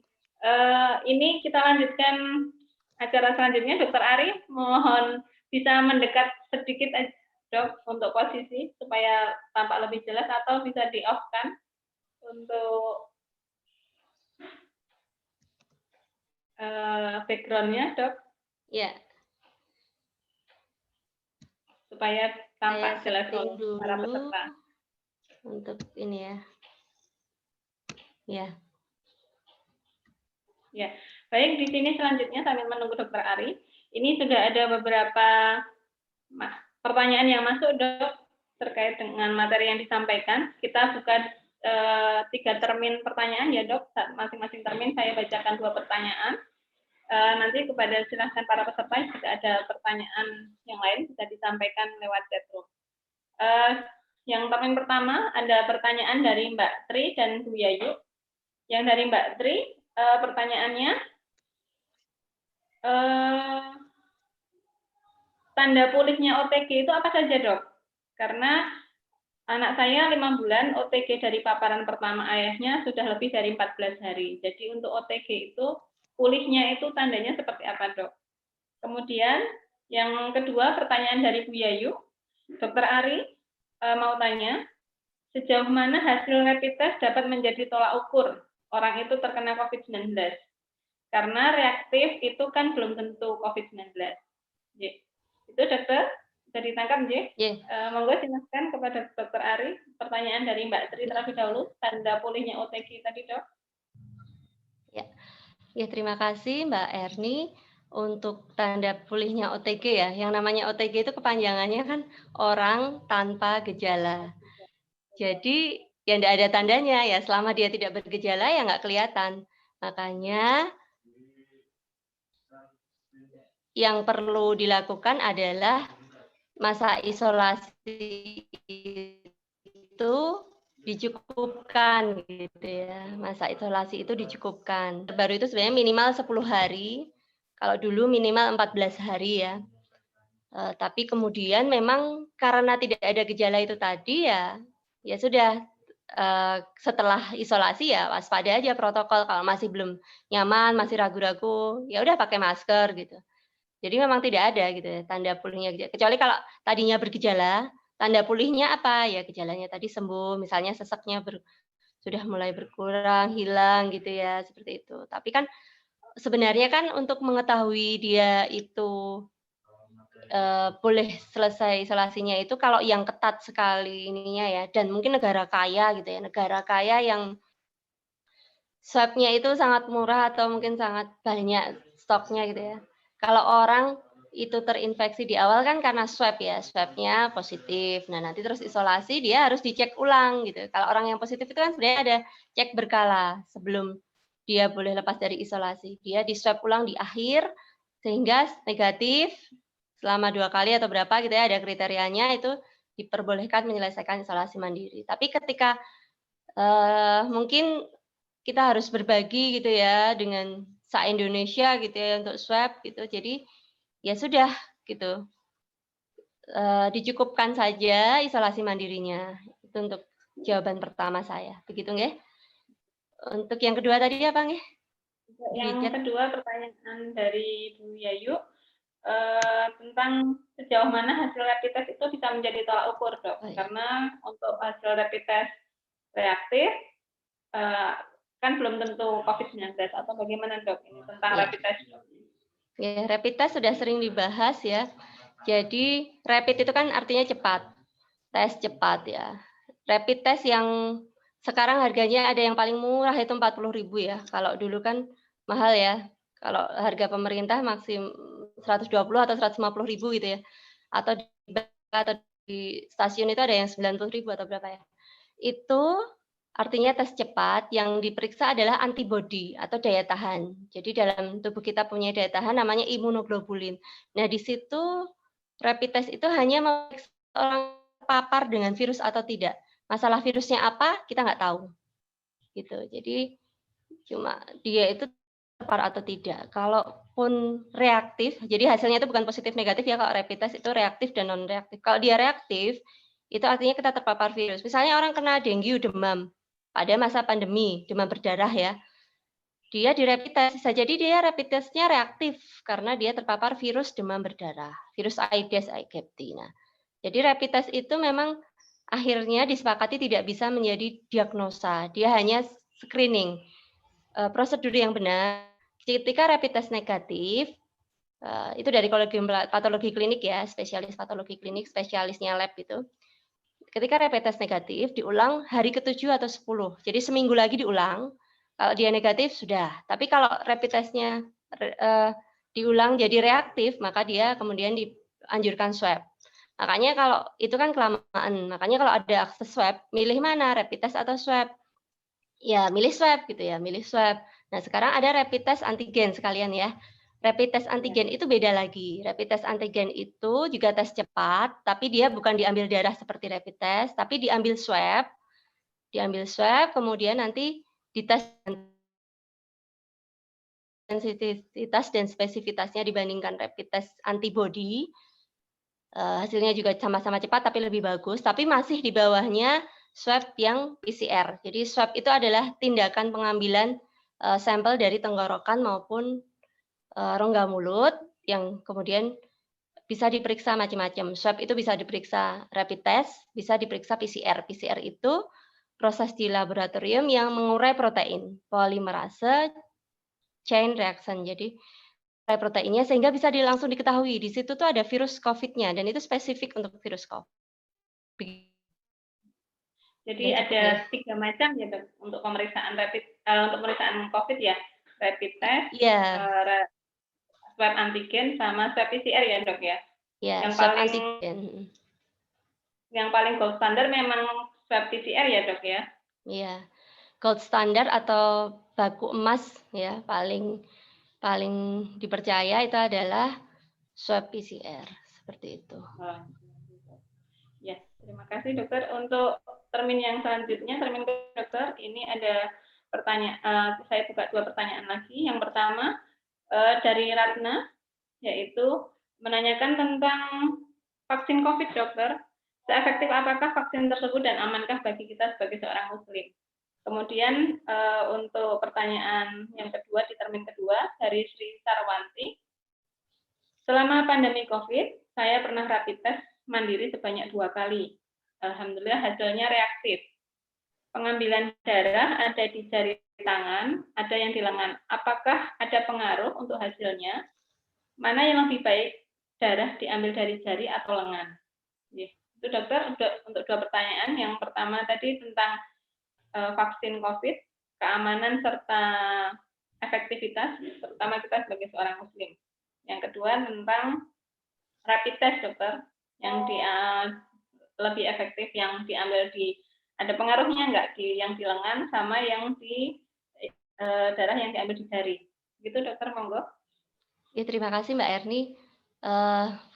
ini kita lanjutkan acara selanjutnya. Dr. Ari, mohon bisa mendekat sedikit aja Dok untuk posisi supaya tampak lebih jelas, atau bisa di off kan untuk background-nya, Dok? Ya. Supaya tampak Saya jelas setting oleh para dulu peserta. untuk ini ya. Ya. Ya, baik, di sini selanjutnya sambil menunggu Dokter Ari, ini sudah ada beberapa pertanyaan yang masuk, Dok, terkait dengan materi yang disampaikan. Kita buka 3 termin pertanyaan ya, Dok. Masing-masing termin saya bacakan 2 pertanyaan. Nanti kepada silahkan para peserta jika ada pertanyaan yang lain bisa disampaikan lewat chatroom. Yang termin pertama ada pertanyaan dari Mbak Tri dan Bu Yayu. Yang dari Mbak Tri, pertanyaannya, tanda pulihnya OTG itu apa saja, Dok? Karena anak saya 5 bulan, OTG dari paparan pertama ayahnya sudah lebih dari 14 hari. Jadi untuk OTG itu, pulihnya itu tandanya seperti apa, Dok? Kemudian yang kedua, pertanyaan dari Bu Yayu. Dokter Ari mau tanya, sejauh mana hasil rapid test dapat menjadi tolak ukur orang itu terkena COVID-19? Karena reaktif itu kan belum tentu COVID-19. Itu, Dokter? Bisa ditangkap, J? Monggo silakan kepada Dokter Ari. Pertanyaan dari Mbak Tri terlebih dahulu, tanda pulihnya OTG tadi, Dok. Ya, terima kasih Mbak Erni. Untuk tanda pulihnya OTG ya, yang namanya OTG itu kepanjangannya kan orang tanpa gejala. Jadi ya tidak ada tandanya ya, selama dia tidak bergejala ya nggak kelihatan. Makanya yang perlu dilakukan adalah masa isolasi itu dicukupkan gitu ya. Masa isolasi itu dicukupkan. Baru itu sebenarnya minimal 10 hari. Kalau dulu minimal 14 hari ya. Tapi kemudian memang karena tidak ada gejala itu tadi ya sudah, setelah isolasi ya waspada aja protokol. Kalau masih belum nyaman, masih ragu-ragu, ya udah pakai masker gitu. Jadi memang tidak ada gitu ya tanda pulihnya, kecuali kalau tadinya bergejala, tanda pulihnya apa? Ya gejalanya tadi sembuh, misalnya seseknya sudah mulai berkurang, hilang gitu ya, seperti itu. Tapi kan sebenarnya kan untuk mengetahui dia itu boleh selesai isolasinya itu kalau yang ketat sekali ininya ya, dan mungkin negara kaya gitu ya, negara kaya yang swab-nya itu sangat murah atau mungkin sangat banyak stoknya gitu ya. Kalau orang itu terinfeksi di awal kan karena swab ya, swab-nya positif. Nah, nanti terus isolasi dia harus dicek ulang gitu. Kalau orang yang positif itu kan sebenarnya ada cek berkala sebelum dia boleh lepas dari isolasi. Dia di-swab ulang di akhir sehingga negatif selama 2 kali atau berapa gitu ya, ada kriterianya itu diperbolehkan menyelesaikan isolasi mandiri. Tapi ketika mungkin kita harus berbagi gitu ya dengan se-Indonesia gitu ya untuk swab gitu. Jadi ya sudah gitu. Dicukupkan saja isolasi mandirinya. Itu untuk jawaban pertama saya. Begitu nggih? Untuk yang kedua tadi apa nggih? Yang kedua pertanyaan dari Bu Yayu tentang sejauh mana hasil rapid test itu bisa menjadi tolak ukur, Dok. Karena untuk hasil rapid test reaktif kan belum tentu COVID-19 atau bagaimana, Dok, ini tentang rapid test, Dok? Ya, rapid test sudah sering dibahas ya. Jadi rapid itu kan artinya cepat, tes cepat ya. Rapid test yang sekarang harganya ada yang paling murah itu 40.000 ya. Kalau dulu kan mahal ya. Kalau harga pemerintah maksim 120 atau 150.000 gitu ya. Atau di stasiun itu ada yang 90.000 atau berapa ya. Itu artinya tes cepat yang diperiksa adalah antibodi atau daya tahan. Jadi dalam tubuh kita punya daya tahan namanya imunoglobulin. Nah, di situ rapid test itu hanya memeriksa orang terpapar dengan virus atau tidak. Masalah virusnya apa, kita nggak tahu. Gitu. Jadi cuma dia itu terpapar atau tidak. Kalaupun reaktif, jadi hasilnya itu bukan positif negatif ya, kalau rapid test itu reaktif dan non reaktif. Kalau dia reaktif, itu artinya kita terpapar virus. Misalnya orang kena dengue, demam pada masa pandemi, demam berdarah ya. Dia di rapid test, bisa jadi dia rapid testnya reaktif karena dia terpapar virus demam berdarah, virus Aedes aegypti. Nah, jadi rapid test itu memang akhirnya disepakati tidak bisa menjadi diagnosa, dia hanya screening. Prosedur yang benar ketika rapid test negatif, itu dari kolegium patologi klinik ya, spesialis patologi klinik, spesialisnya lab itu. Ketika rapid test negatif, diulang hari ke-7 atau 10. Jadi seminggu lagi diulang. Kalau dia negatif, sudah. Tapi kalau rapid testnya diulang jadi reaktif, maka dia kemudian dianjurkan swab. Makanya kalau itu kan kelamaan. Makanya kalau ada akses swab, milih mana, rapid test atau swab? Ya, milih swab gitu ya, milih swab. Nah, sekarang ada rapid test antigen sekalian ya. Rapid test antigen itu beda lagi. Rapid test antigen itu juga tes cepat, tapi dia bukan diambil darah seperti rapid test, tapi diambil swab. Diambil swab, kemudian nanti dites sensitivitas dan spesifitasnya dibandingkan rapid test antibody. Hasilnya juga sama-sama cepat, tapi lebih bagus. Tapi masih di bawahnya swab yang PCR. Jadi swab itu adalah tindakan pengambilan sampel dari tenggorokan maupun rongga mulut yang kemudian bisa diperiksa macam-macam. Swab itu bisa diperiksa rapid test, bisa diperiksa PCR. PCR itu proses di laboratorium yang mengurai protein, polimerase chain reaction. Jadi urai proteinnya sehingga bisa langsung diketahui di situ tuh ada virus COVID-nya dan itu spesifik untuk virus COVID. Jadi ada 3 macam ya dok untuk pemeriksaan untuk pemeriksaan COVID ya, rapid test, swab antigen sama swab PCR ya dok ya. Ya, swab antigen. Yang paling gold standar memang swab PCR ya dok ya. Iya, gold standar atau baku emas ya paling dipercaya itu adalah swab PCR seperti itu. Ya, terima kasih dokter. Untuk termin yang selanjutnya, termin dokter, ini ada pertanyaan, saya buka 2 pertanyaan lagi. Yang pertama dari Ratna, yaitu menanyakan tentang vaksin COVID dokter. Seefektif apakah vaksin tersebut dan amankah bagi kita sebagai seorang muslim? Kemudian untuk pertanyaan yang kedua di termin kedua dari Sri Sarwanti. Selama pandemi COVID, saya pernah rapid test mandiri sebanyak 2 kali. Alhamdulillah hasilnya reaktif. Pengambilan darah ada di jari tangan, ada yang di lengan. Apakah ada pengaruh untuk hasilnya? Mana yang lebih baik, darah diambil dari jari atau lengan? Itu dokter untuk 2 pertanyaan. Yang pertama tadi tentang vaksin COVID, keamanan serta efektivitas, terutama kita sebagai seorang muslim. Yang kedua tentang rapid test dokter, yang lebih efektif yang diambil ada pengaruhnya nggak yang di lengan sama yang di darah yang diambil di jari. Gitu dokter, monggo. Ya, terima kasih Mbak Erni.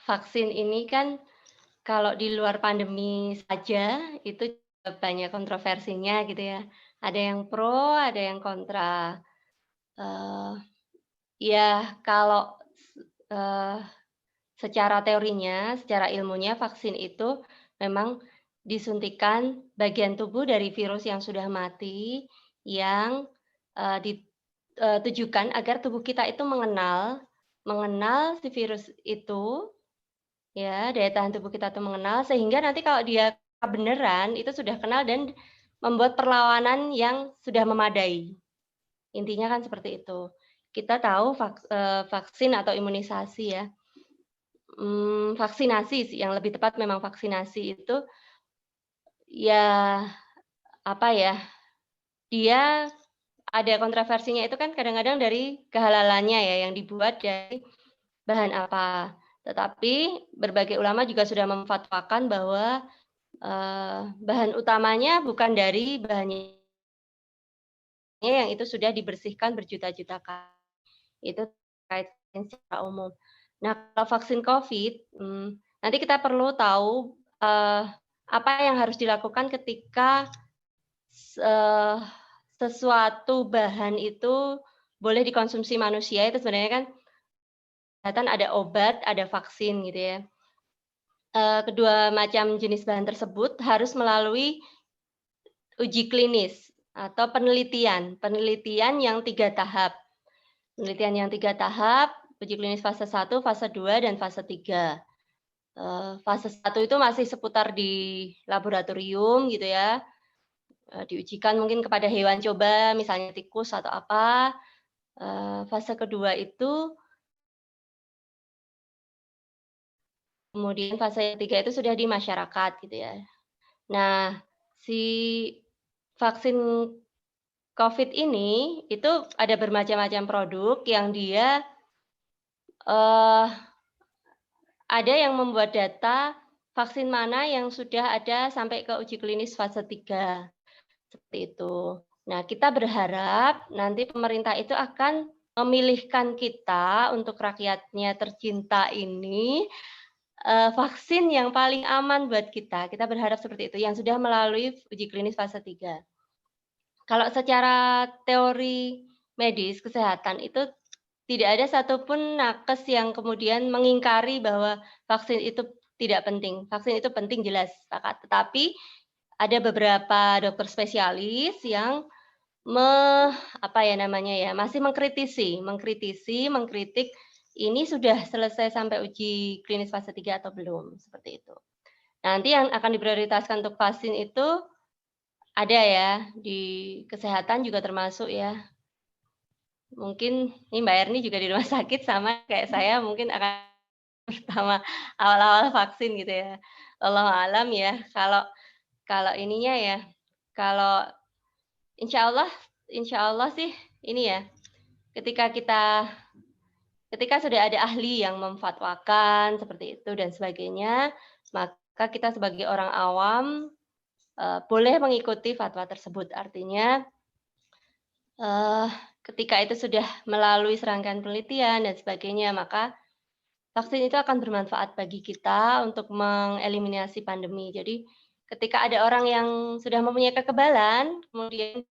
Vaksin ini kan kalau di luar pandemi saja itu banyak kontroversinya gitu ya. Ada yang pro, ada yang kontra. Ya kalau secara teorinya, secara ilmunya vaksin itu memang disuntikan bagian tubuh dari virus yang sudah mati yang ditujukan agar tubuh kita itu mengenal si virus itu, ya daya tahan tubuh kita itu mengenal sehingga nanti kalau dia beneran itu sudah kenal dan membuat perlawanan yang sudah memadai. Intinya kan seperti itu. Kita tahu vaksin atau imunisasi ya. Vaksinasi sih, yang lebih tepat memang vaksinasi itu, ya apa ya, dia ada kontroversinya itu kan kadang-kadang dari kehalalannya ya, yang dibuat dari bahan apa. Tetapi berbagai ulama juga sudah memfatwakan bahwa bahan utamanya bukan dari bahannya yang itu sudah dibersihkan berjuta-juta kali. Itu terkait secara umum. Nah, kalau vaksin COVID, nanti kita perlu tahu apa yang harus dilakukan ketika sesuatu bahan itu boleh dikonsumsi manusia. Itu sebenarnya kan ada obat, ada vaksin gitu ya. Kedua macam jenis bahan tersebut harus melalui uji klinis atau penelitian yang 3 tahap. Penelitian yang 3 tahap, uji klinis fase 1, fase 2, dan fase 3. Fase 1 itu masih seputar di laboratorium gitu ya. Diujikan mungkin kepada hewan coba, misalnya tikus atau apa. Fase kedua itu kemudian fase ketiga itu sudah di masyarakat gitu ya. Nah, si vaksin COVID ini itu ada bermacam-macam produk yang dia, eee, ada yang membuat data vaksin mana yang sudah ada sampai ke uji klinis fase 3 seperti itu. Nah, kita berharap nanti pemerintah itu akan memilihkan kita untuk rakyatnya tercinta ini, vaksin yang paling aman buat kita. Kita berharap seperti itu, yang sudah melalui uji klinis fase 3. Kalau secara teori medis kesehatan itu tidak ada satupun nakes yang kemudian mengingkari bahwa vaksin itu tidak penting. Vaksin itu penting jelas, sepakat. Tetapi ada beberapa dokter spesialis yang apa ya namanya ya, masih mengkritik ini sudah selesai sampai uji klinis fase 3 atau belum, seperti itu. Nanti yang akan diprioritaskan untuk vaksin itu ada ya, di kesehatan juga termasuk ya. Mungkin ini Mbak Erni juga di rumah sakit sama kayak saya mungkin akan pertama awal-awal vaksin gitu ya. Wallahu alam ya, kalau kalau ininya ya, kalau insya Allah sih ini ya, ketika kita ketika sudah ada ahli yang memfatwakan seperti itu dan sebagainya, maka kita sebagai orang awam, boleh mengikuti fatwa tersebut. Artinya, eee, ketika itu sudah melalui serangkaian penelitian dan sebagainya, maka vaksin itu akan bermanfaat bagi kita untuk mengeliminasi pandemi. Jadi, ketika ada orang yang sudah mempunyai kekebalan, kemudian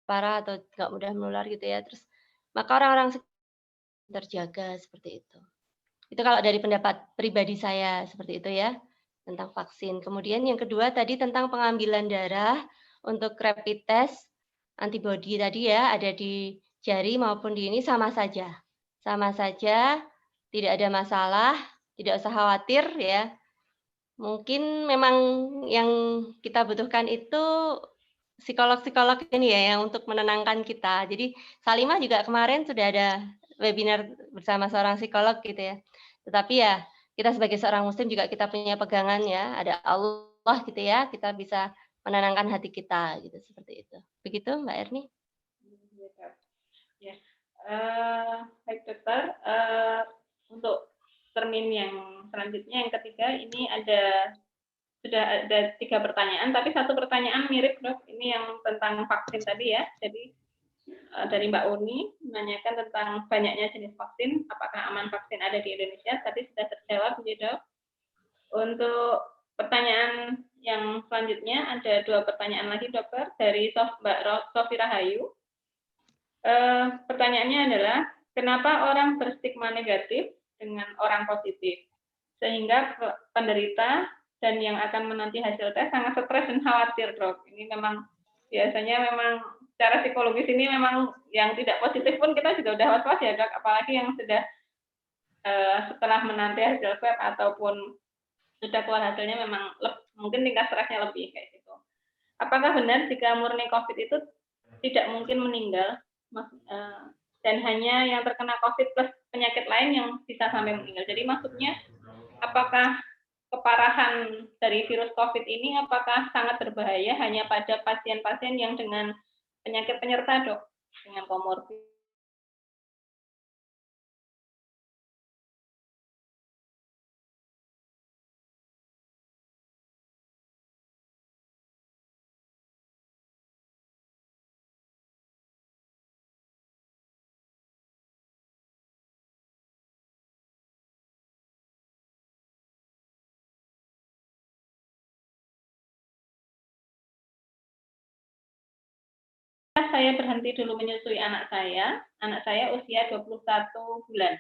parah atau nggak mudah menular gitu ya, terus maka orang-orang terjaga seperti itu. Itu kalau dari pendapat pribadi saya seperti itu ya, tentang vaksin. Kemudian yang kedua tadi tentang pengambilan darah untuk rapid test antibody tadi ya, ada di jari maupun di ini sama saja. Sama saja, tidak ada masalah, tidak usah khawatir ya. Mungkin memang yang kita butuhkan itu psikolog-psikolog ini ya, yang untuk menenangkan kita. Jadi Salimah juga kemarin sudah ada webinar bersama seorang psikolog gitu ya. Tetapi ya, kita sebagai seorang muslim juga kita punya pegangan ya, ada Allah gitu ya, kita bisa menenangkan hati kita gitu, seperti itu. Begitu Mbak Erni? Ya, baik dokter, untuk termin yang selanjutnya yang ketiga ini sudah ada 3 pertanyaan, tapi satu pertanyaan mirip dok, ini yang tentang vaksin tadi ya. Jadi dari Mbak Uni menanyakan tentang banyaknya jenis vaksin, apakah aman vaksin ada di Indonesia? Tadi sudah terjawab, ya dok. Untuk pertanyaan yang selanjutnya ada 2 pertanyaan lagi dokter dari Mbak Sofi Rahayu. Pertanyaannya adalah, kenapa orang berstigma negatif dengan orang positif? Sehingga penderita dan yang akan menanti hasil tes sangat stres dan khawatir, dok. Ini memang biasanya memang secara psikologis ini memang yang tidak positif pun kita juga udah was-was ya, dok. Apalagi yang sudah setelah menanti hasil swab ataupun sudah keluar hasilnya memang mungkin tingkat stresnya lebih kayak gitu. Apakah benar jika murni COVID itu tidak mungkin meninggal, dan hanya yang terkena COVID plus penyakit lain yang bisa sampai meninggal? Jadi maksudnya, apakah keparahan dari virus COVID ini apakah sangat berbahaya hanya pada pasien-pasien yang dengan penyakit penyerta, dok, dengan komorbid? Saya berhenti dulu menyusui anak saya usia 21 bulan.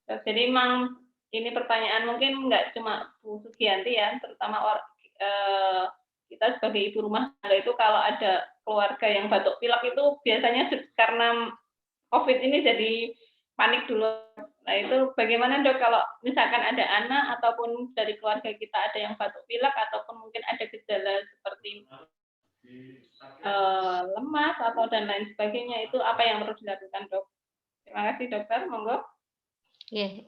Jadi memang ini pertanyaan mungkin nggak cuma Bu Sugianti ya, terutama kita sebagai ibu rumah tangga itu kalau ada keluarga yang batuk pilek itu biasanya karena COVID ini jadi panik dulu. Nah, itu bagaimana Dok kalau misalkan ada anak ataupun dari keluarga kita ada yang batuk pilek ataupun mungkin ada gejala seperti lemas atau dan lain sebagainya, itu apa yang perlu dilakukan Dok? Terima kasih Dokter, monggo. Oke,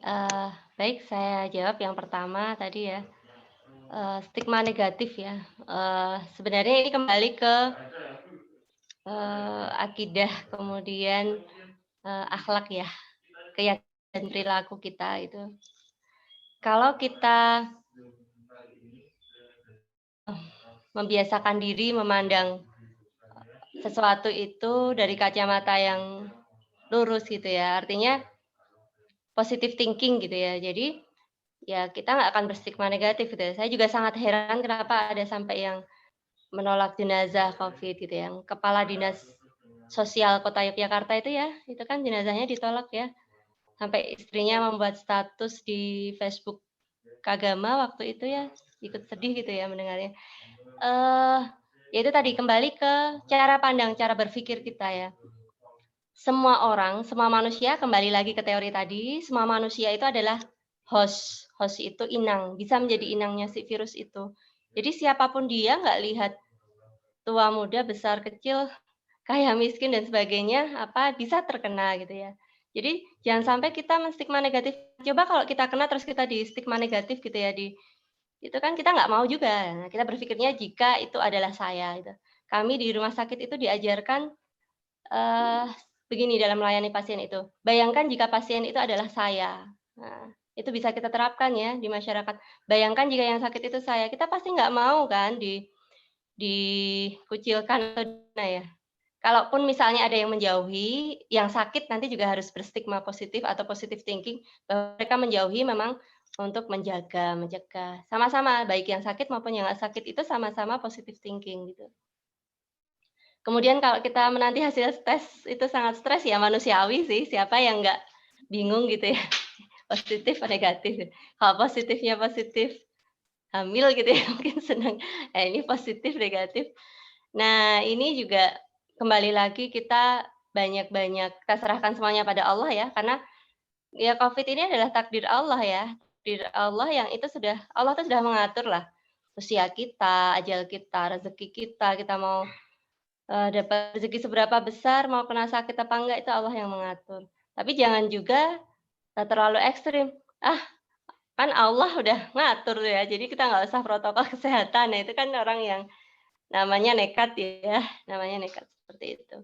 baik saya jawab yang pertama tadi ya, stigma negatif ya. Sebenarnya ini kembali ke akidah, kemudian akhlak ya, keyakinan dan perilaku kita itu. Kalau kita membiasakan diri memandang sesuatu itu dari kacamata yang lurus gitu ya, artinya positive thinking gitu ya. Jadi ya kita nggak akan berstigma negatif gitu ya. Saya juga sangat heran kenapa ada sampai yang menolak jenazah COVID gitu ya. Yang Kepala Dinas Sosial Kota Yogyakarta itu ya, itu kan jenazahnya ditolak ya. Sampai istrinya membuat status di Facebook Kagama waktu itu ya, ikut sedih gitu ya mendengarnya. Ya itu tadi kembali ke cara pandang, cara berpikir kita ya. Semua orang, semua manusia kembali lagi ke teori tadi, semua manusia itu adalah host. Host itu inang, bisa menjadi inangnya si virus itu. Jadi siapapun dia nggak lihat tua muda, besar kecil, kaya miskin dan sebagainya, apa bisa terkena gitu ya. Jadi jangan sampai kita menstigma negatif. Coba kalau kita kena terus kita di stigma negatif gitu ya, itu kan kita nggak mau juga. Nah, kita berpikirnya jika itu adalah saya gitu. Kami di rumah sakit itu diajarkan Eee, begini dalam melayani pasien itu, bayangkan jika pasien itu adalah saya. Nah, itu bisa kita terapkan ya di masyarakat. Bayangkan jika yang sakit itu saya, kita pasti nggak mau kan dikucilkan atau dihina ya. Kalaupun misalnya ada yang menjauhi, yang sakit nanti juga harus berstigma positif atau positive thinking bahwa mereka menjauhi memang untuk menjaga, mencegah. Sama-sama, baik yang sakit maupun yang nggak sakit itu sama-sama positive thinking gitu. Kemudian kalau kita menanti hasil tes itu sangat stres ya, manusiawi sih, siapa yang nggak bingung gitu ya, positif atau negatif. Kalau positifnya positif hamil gitu ya, mungkin senang, ini positif, negatif. Nah, ini juga kembali lagi kita banyak-banyak kita serahkan semuanya pada Allah ya, karena ya Covid ini adalah takdir Allah ya, takdir Allah yang itu Allah tuh sudah mengatur lah, usia kita, ajal kita, rezeki kita mau dapat rezeki seberapa besar, mau kena sakit apa enggak, itu Allah yang mengatur. Tapi jangan juga, terlalu ekstrim. Ah, kan Allah udah ngatur ya, jadi kita nggak usah protokol kesehatan. Nah, itu kan orang yang namanya nekat ya, namanya nekat seperti itu.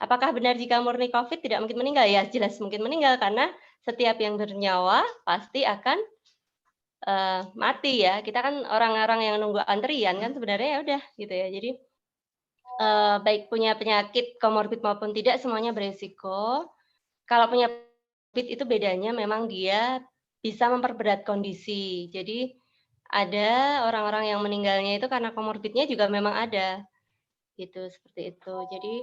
Apakah benar jika murni Covid tidak mungkin meninggal? Ya jelas mungkin meninggal, karena setiap yang bernyawa pasti akan, mati ya. Kita kan orang-orang yang nunggu antrian kan sebenarnya ya udah gitu ya. Jadi baik punya penyakit komorbid maupun tidak semuanya beresiko. Kalau punya komorbid itu bedanya memang dia bisa memperberat kondisi. Jadi ada orang-orang yang meninggalnya itu karena komorbidnya juga memang ada, gitu, seperti itu. Jadi,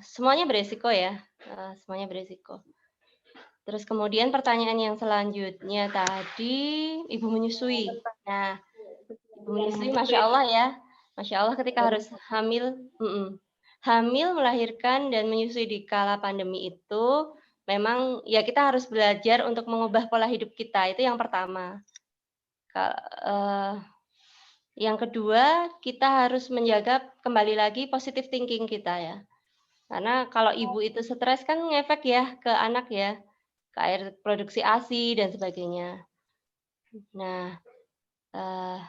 semuanya beresiko ya, semuanya beresiko. Terus kemudian pertanyaan yang selanjutnya tadi, ibu menyusui. Nah, ibu menyusui Masya Allah ya, Masya Allah ketika harus hamil hamil, melahirkan, dan menyusui di kala pandemi itu, memang ya kita harus belajar untuk mengubah pola hidup kita, itu yang pertama. Eee, yang kedua, kita harus menjaga kembali lagi positive thinking kita ya. Karena kalau ibu itu stres kan ngefek ya ke anak ya, ke air produksi ASI dan sebagainya. Nah, eee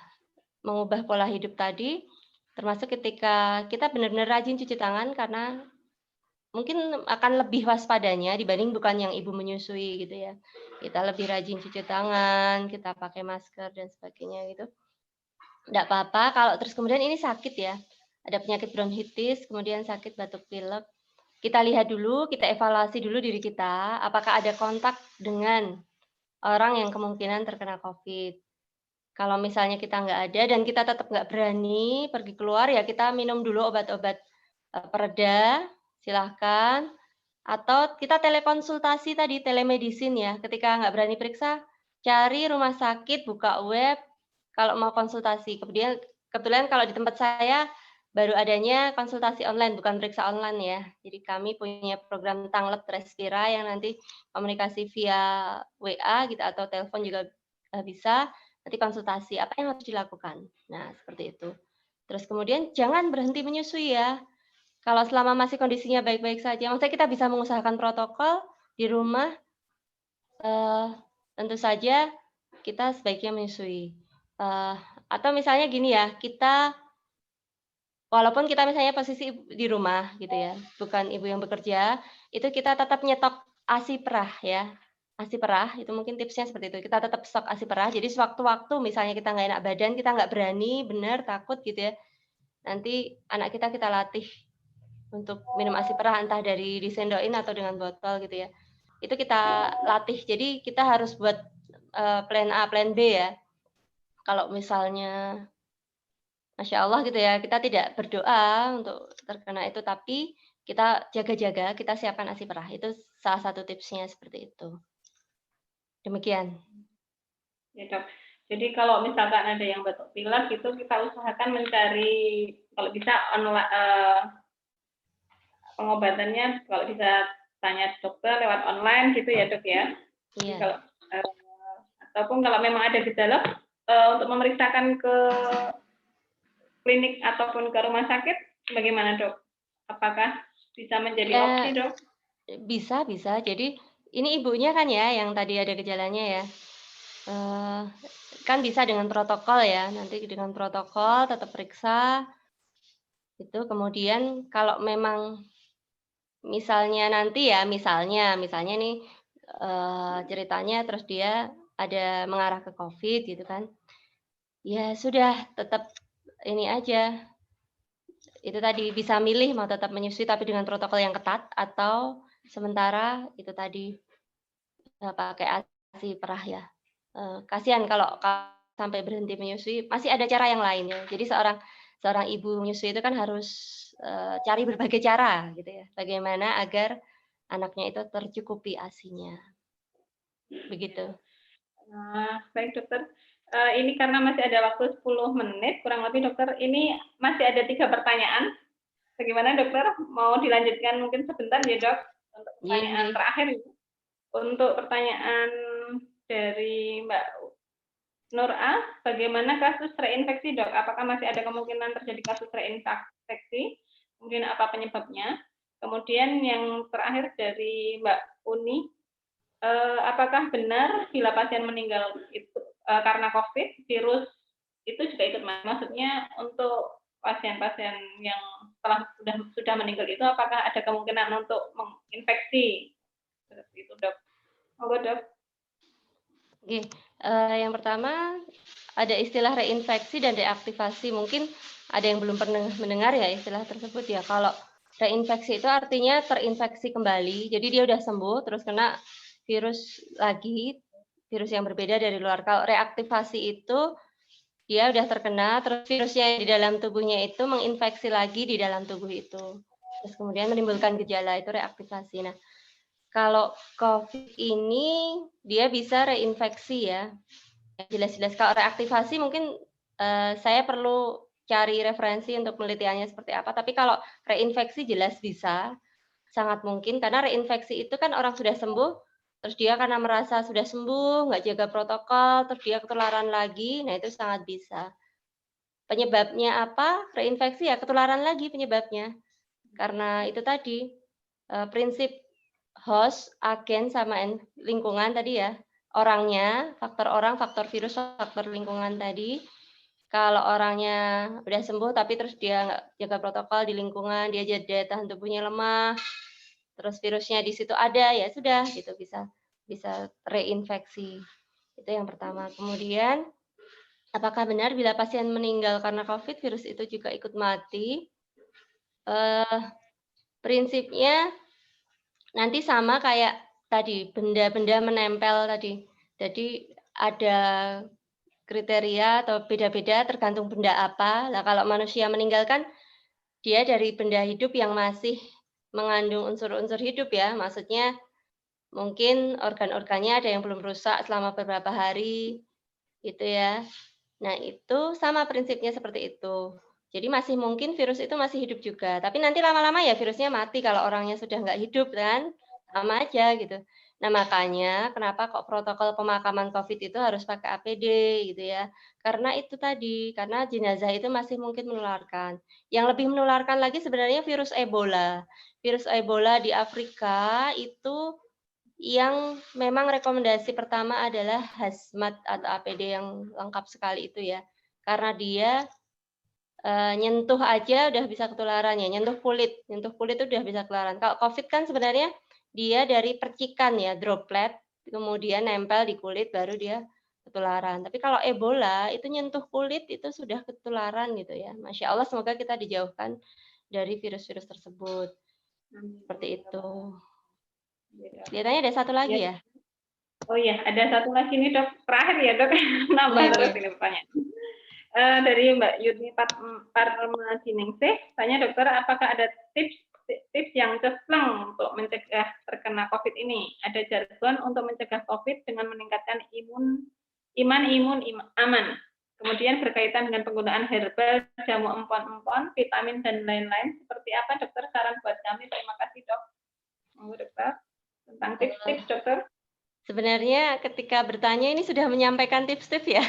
mengubah pola hidup tadi, termasuk ketika kita benar-benar rajin cuci tangan karena mungkin akan lebih waspadanya dibanding bukan yang ibu menyusui gitu ya. Kita lebih rajin cuci tangan, kita pakai masker dan sebagainya gitu. Enggak apa-apa kalau terus kemudian ini sakit ya, ada penyakit bronkitis, kemudian sakit batuk pilek, kita lihat dulu, kita evaluasi dulu diri kita, apakah ada kontak dengan orang yang kemungkinan terkena Covid. Kalau misalnya kita nggak ada dan kita tetap nggak berani pergi keluar, ya kita minum dulu obat-obat, pereda, silahkan. Atau kita telekonsultasi tadi, telemedicine ya, ketika nggak berani periksa, cari rumah sakit, buka web, kalau mau konsultasi. Kemudian kebetulan kalau di tempat saya, baru adanya konsultasi online, bukan periksa online ya. Jadi kami punya program Tanglet Respira yang nanti komunikasi via WA gitu atau telepon juga bisa. Nanti konsultasi apa yang harus dilakukan. Nah, seperti itu. Terus kemudian jangan berhenti menyusui ya. Kalau selama masih kondisinya baik-baik saja, maksudnya kita bisa mengusahakan protokol di rumah, tentu saja kita sebaiknya menyusui. Atau misalnya gini ya, kita walaupun kita misalnya posisi di rumah gitu ya, bukan ibu yang bekerja, itu kita tetap nyetok ASI perah ya. ASI perah itu mungkin tipsnya seperti itu, kita tetap stok ASI perah, jadi sewaktu-waktu misalnya kita nggak enak badan, kita nggak berani, benar, takut gitu ya, nanti anak kita latih untuk minum ASI perah, entah dari disendokin atau dengan botol gitu ya. Itu kita latih, jadi kita harus buat, plan A, plan B ya. Kalau misalnya Masya Allah gitu ya, kita tidak berdoa untuk terkena itu, tapi kita jaga-jaga, kita siapkan ASI perah, itu salah satu tipsnya seperti itu. Demikian. Ya, Dok. Jadi kalau misalkan ada yang batuk pilek itu kita usahakan mencari kalau bisa pengobatannya kalau bisa tanya dokter lewat online gitu ya, Dok ya. Jadi Iya. kalau ataupun kalau memang ada gejala untuk memeriksakan ke klinik ataupun ke rumah sakit bagaimana, Dok? Apakah bisa menjadi opsi, Ya, Dok? bisa. Jadi ini ibunya kan ya yang tadi ada gejalanya ya. Kan bisa dengan protokol ya, nanti dengan protokol tetap periksa, itu kemudian kalau memang misalnya nanti ya, misalnya nih, ceritanya terus dia ada mengarah ke Covid gitu kan, ya sudah tetap ini aja, itu tadi bisa milih mau tetap menyusui tapi dengan protokol yang ketat atau sementara itu tadi, pakai ASI perah ya. Kasihan kalau sampai berhenti menyusui, masih ada cara yang lain ya. Jadi seorang seorang ibu menyusui itu kan harus, cari berbagai cara gitu ya, bagaimana agar anaknya itu tercukupi ASI-nya, begitu. Nah, baik dokter. Ini karena masih ada waktu 10 menit, kurang lebih dokter, ini masih ada 3 pertanyaan. Bagaimana dokter? Mau dilanjutkan mungkin sebentar ya dok? Untuk Iya pertanyaan iya. terakhir. Untuk pertanyaan dari Mbak Nur A, bagaimana kasus reinfeksi dok? Apakah masih ada kemungkinan terjadi kasus reinfeksi? Kemudian apa penyebabnya? Kemudian yang terakhir dari Mbak Uni, apakah benar bila pasien meninggal itu karena COVID, virus itu juga ikut maksudnya untuk pasien-pasien yang sudah meninggal itu apakah ada kemungkinan untuk menginfeksi? Seperti itu, Dok. Monggo, Dok. Oke, yang pertama ada istilah reinfeksi dan reaktivasi, mungkin ada yang belum pernah mendengar ya istilah tersebut ya. Kalau reinfeksi itu artinya terinfeksi kembali, jadi dia udah sembuh terus kena virus lagi, virus yang berbeda dari luar. Kalau reaktivasi itu dia udah terkena, terus virusnya di dalam tubuhnya itu menginfeksi lagi di dalam tubuh itu. Terus kemudian menimbulkan gejala, itu reaktivasi. Nah, kalau COVID ini dia bisa reinfeksi ya. Jelas-jelas kalau reaktivasi mungkin, saya perlu cari referensi untuk penelitiannya seperti apa, tapi kalau reinfeksi jelas bisa, sangat mungkin karena reinfeksi itu kan orang sudah sembuh, terus dia karena merasa sudah sembuh, nggak jaga protokol, terus dia ketularan lagi, nah itu sangat bisa. Penyebabnya apa? Reinfeksi ya ketularan lagi penyebabnya. Karena itu tadi, prinsip host, agen, sama lingkungan tadi ya, orangnya, faktor orang, faktor virus, faktor lingkungan tadi. Kalau orangnya udah sembuh tapi terus dia nggak jaga protokol di lingkungan, dia jadi daya tahan tubuhnya lemah, terus virusnya di situ ada, ya sudah gitu bisa bisa reinfeksi. Itu yang pertama. Kemudian, apakah benar bila pasien meninggal karena COVID, virus itu juga ikut mati? Eee, prinsipnya nanti sama kayak tadi, benda-benda menempel tadi. Jadi ada kriteria atau beda-beda tergantung benda apa. Nah, kalau manusia meninggal kan dia dari benda hidup yang masih mengandung unsur-unsur hidup ya, maksudnya mungkin organ-organnya ada yang belum rusak selama beberapa hari, gitu ya. Nah, itu sama prinsipnya seperti itu. Jadi masih mungkin virus itu masih hidup juga, tapi nanti lama-lama ya virusnya mati kalau orangnya sudah nggak hidup kan, sama aja gitu. Nah makanya kenapa kok protokol pemakaman COVID itu harus pakai APD gitu ya, karena itu tadi, karena jenazah itu masih mungkin menularkan. Yang lebih menularkan lagi sebenarnya virus Ebola. Virus Ebola di Afrika itu yang memang rekomendasi pertama adalah hazmat atau APD yang lengkap sekali itu ya, karena dia nyentuh aja udah bisa ketularan ya, nyentuh kulit tuh udah bisa ketularan. Kalau Covid kan sebenarnya dia dari percikan ya, droplet, kemudian nempel di kulit baru dia ketularan. Tapi kalau Ebola itu nyentuh kulit itu sudah ketularan gitu ya. Masya Allah semoga kita dijauhkan dari virus-virus tersebut. Amin, Seperti amin, ya itu. Rabbal alamin. Ya, Kelihatannya ada satu ya. lagi ya? Oh iya, ada satu lagi nih dok, terakhir ya dok, nambah Iya, terus iya. ini pertanyaan. Dari Mbak Yuni Parmadiningsih, tanya dokter, apakah ada tips yang cespleng untuk mencegah terkena COVID ini? Ada jargon untuk mencegah COVID dengan meningkatkan aman. Kemudian berkaitan dengan penggunaan herbal, jamu empon-empon, vitamin dan lain-lain. Seperti apa dokter saran buat kami? Terima kasih dok. Monggo dokter. Tentang tips-tips dokter. Sebenarnya ketika bertanya ini sudah menyampaikan tips-tips ya,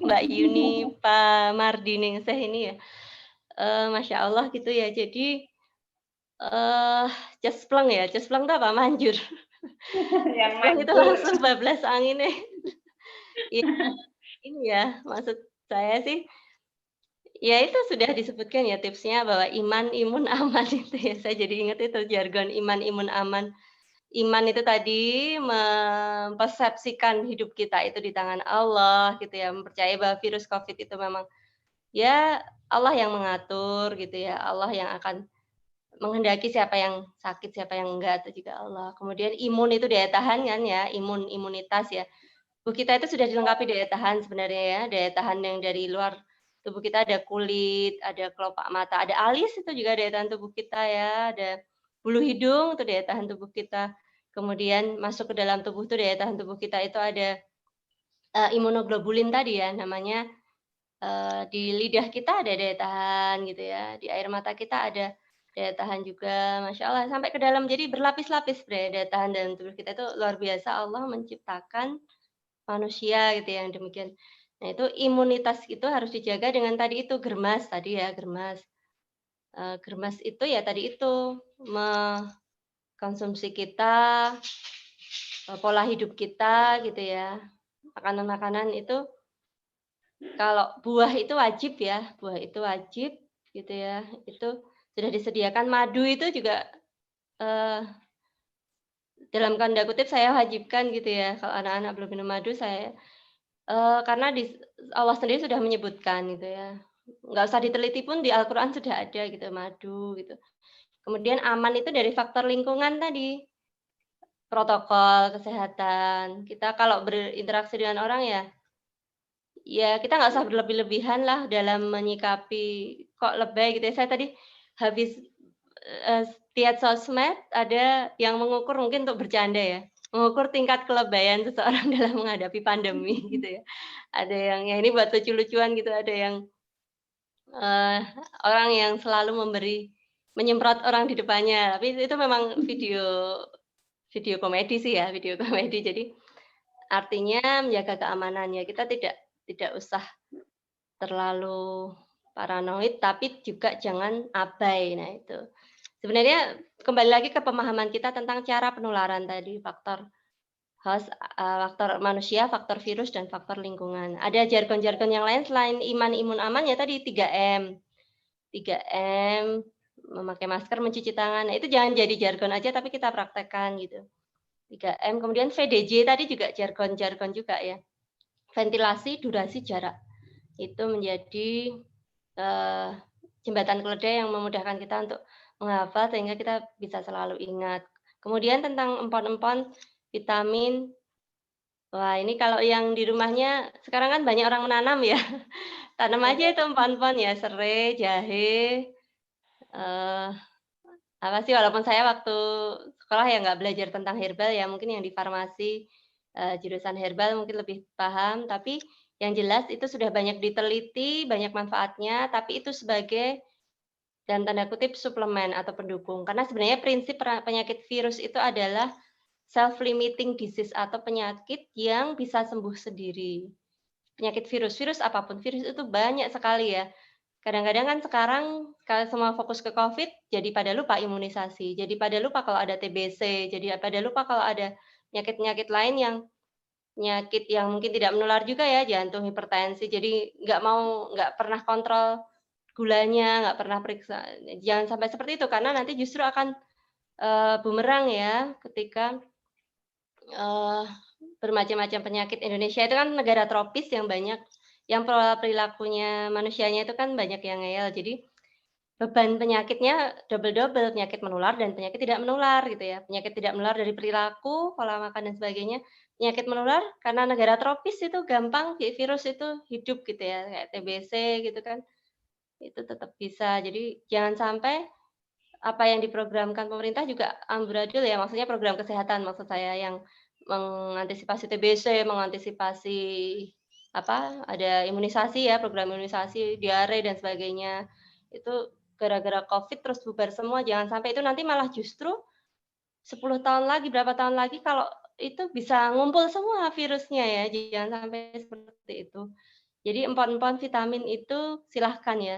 Mbak Yuni Mardiningsih ini ya. Masya Allah gitu ya. Jadi, cespleng itu apa? Manjur. Yang Cespleng itu manjur. langsung bablas angin nih. Iya, ini ya, maksud saya sih, ya itu sudah disebutkan ya tipsnya bahwa iman, imun, aman itu ya. Saya jadi ingat itu jargon iman, imun, aman. Iman itu tadi mempersepsikan hidup kita itu di tangan Allah gitu ya, mempercayai bahwa virus Covid itu memang, ya Allah yang mengatur gitu ya, Allah yang akan menghendaki siapa yang sakit, siapa yang enggak itu juga Allah. Kemudian imun itu daya tahan kan ya, imunitas ya. Tubuh kita itu sudah dilengkapi daya tahan sebenarnya ya, daya tahan yang dari luar tubuh kita ada kulit, ada kelopak mata, ada alis itu juga daya tahan tubuh kita ya, ada bulu hidung itu daya tahan tubuh kita. Kemudian masuk ke dalam tubuh itu daya tahan tubuh kita itu ada, imunoglobulin tadi ya namanya, di lidah kita ada daya tahan gitu ya, di air mata kita ada daya tahan juga, masya Allah sampai ke dalam jadi berlapis-lapis daya tahan dalam tubuh kita itu luar biasa Allah menciptakan manusia gitu ya, yang demikian. Nah itu imunitas itu harus dijaga dengan tadi itu germas tadi ya, germas. Germas itu ya tadi itu, konsumsi kita, pola hidup kita gitu ya. Makanan-makanan itu kalau buah itu wajib ya, buah itu wajib gitu ya, itu sudah disediakan. Madu itu juga, eee, dalam tanda kutip saya wajibkan gitu ya, kalau anak-anak belum minum madu saya. Karena Allah sendiri sudah menyebutkan gitu ya, nggak usah diteliti pun di Al-Quran sudah ada gitu, madu gitu. Kemudian aman itu dari faktor lingkungan tadi, protokol kesehatan. Kita kalau berinteraksi dengan orang ya, ya kita nggak usah berlebih-lebihan lah dalam menyikapi, kok lebay gitu ya. Saya tadi habis, lihat sosmed ada yang mengukur mungkin untuk bercanda ya, mengukur tingkat kelebayan seseorang dalam menghadapi pandemi gitu ya. Ada yang ya ini buat lucu-lucuan gitu, ada yang, eee, orang yang selalu menyemprot orang di depannya, tapi itu memang video video komedi sih ya, video komedi. Jadi artinya menjaga keamanannya, kita tidak usah terlalu paranoid, tapi juga jangan abai. Nah itu. Sebenarnya kembali lagi ke pemahaman kita tentang cara penularan tadi, faktor manusia, faktor virus, dan faktor lingkungan. Ada jargon-jargon yang lain selain iman, imun, aman ya tadi 3M. 3M, memakai masker, mencuci tangan. Nah, itu jangan jadi jargon aja tapi kita praktekkan gitu. 3M, kemudian VDJ tadi juga jargon-jargon juga ya. Ventilasi, durasi, jarak. Itu menjadi, eee, jembatan keledai yang memudahkan kita untuk menghafal sehingga kita bisa selalu ingat. Kemudian tentang empon-empon, vitamin, wah ini kalau yang di rumahnya sekarang kan banyak orang menanam ya, tanam aja itu empon-empon ya, serai, jahe, eee, apa sih, walaupun saya waktu sekolah ya nggak belajar tentang herbal ya, mungkin yang di farmasi, jurusan herbal mungkin lebih paham, tapi Yang jelas itu sudah banyak diteliti, banyak manfaatnya, tapi itu sebagai dalam tanda kutip suplemen atau pendukung. Karena sebenarnya prinsip penyakit virus itu adalah self-limiting disease atau penyakit yang bisa sembuh sendiri. Penyakit virus apapun, virus itu banyak sekali ya. Kadang-kadang kan sekarang kalau semua fokus ke COVID, jadi pada lupa imunisasi, jadi pada lupa kalau ada TBC, jadi pada lupa kalau ada penyakit-penyakit lain yang penyakit yang mungkin tidak menular juga ya, jantung, hipertensi, jadi nggak pernah kontrol gulanya, nggak pernah periksa. Jangan sampai seperti itu, karena nanti justru akan, bumerang ya ketika, eee, bermacam-macam penyakit. Indonesia itu kan negara tropis yang banyak yang pola perilakunya manusianya itu kan banyak yang ngeyel, jadi beban penyakitnya double-double, penyakit menular dan penyakit tidak menular gitu ya. Penyakit tidak menular dari perilaku, pola makan dan sebagainya. Penyakit menular karena negara tropis itu gampang virus itu hidup gitu ya, kayak TBC gitu kan, itu tetap bisa. Jadi jangan sampai apa yang diprogramkan pemerintah juga amburadul ya, maksudnya program kesehatan maksud saya yang mengantisipasi TBC, mengantisipasi ada imunisasi ya, program imunisasi, diare dan sebagainya. Itu gara-gara Covid terus bubar semua, jangan sampai itu nanti malah justru 10 tahun lagi, berapa tahun lagi kalau itu bisa ngumpul semua virusnya ya, jangan sampai seperti itu. Jadi empon-empon vitamin itu silahkan ya,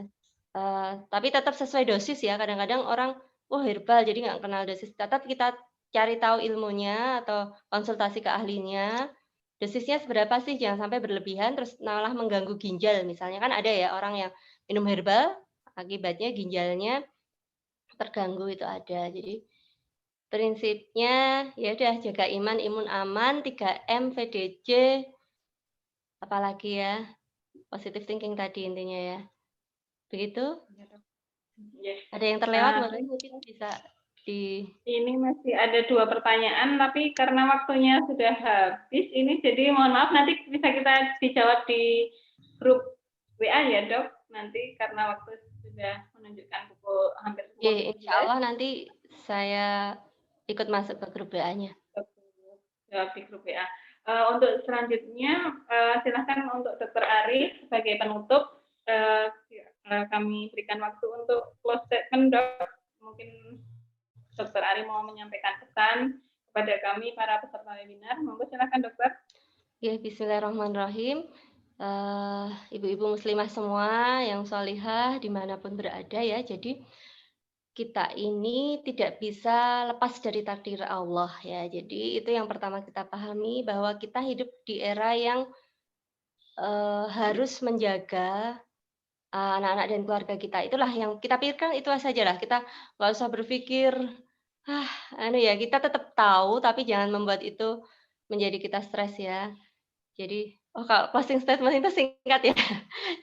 tapi tetap sesuai dosis ya, kadang-kadang orang, "Wah herbal," jadi nggak kenal dosis. Tetap kita cari tahu ilmunya atau konsultasi ke ahlinya, dosisnya seberapa sih, jangan sampai berlebihan terus malah mengganggu ginjal. Misalnya kan ada ya orang yang minum herbal, akibatnya ginjalnya terganggu, itu ada. Jadi prinsipnya ya udah jaga iman, imun aman, 3M, VDJ, apalagi ya, positive thinking tadi intinya ya. Begitu? Ya, Dok. Ya. Ada yang terlewat boleh mungkin bisa di Ini masih ada 2 pertanyaan, tapi karena waktunya sudah habis, ini jadi mohon maaf nanti bisa kita dijawab di grup WA ya, Dok, nanti karena waktu sudah menunjukkan pukul hampir pukul Oke, 17. insyaallah nanti saya ikut masuk ke grup WA-nya. Jawab di grup WA. Untuk selanjutnya, silakan untuk Dokter Ari sebagai penutup, kami berikan waktu untuk close statement, Dok. Mungkin Dokter Ari mau menyampaikan pesan kepada kami para peserta webinar. Monggo silakan, Dokter. Ya, bismillahirrahmanirrahim. Ibu-ibu muslimah semua yang sholihah dimanapun berada ya. Jadi kita ini tidak bisa lepas dari takdir Allah ya. Jadi itu yang pertama kita pahami bahwa kita hidup di era yang harus menjaga anak-anak dan keluarga kita. Itulah yang kita pikirkan itu sajalah. Kita nggak usah berpikir, ah, ya kita tetap tahu tapi jangan membuat itu menjadi kita stres ya. Jadi kalau closing statement itu singkat ya,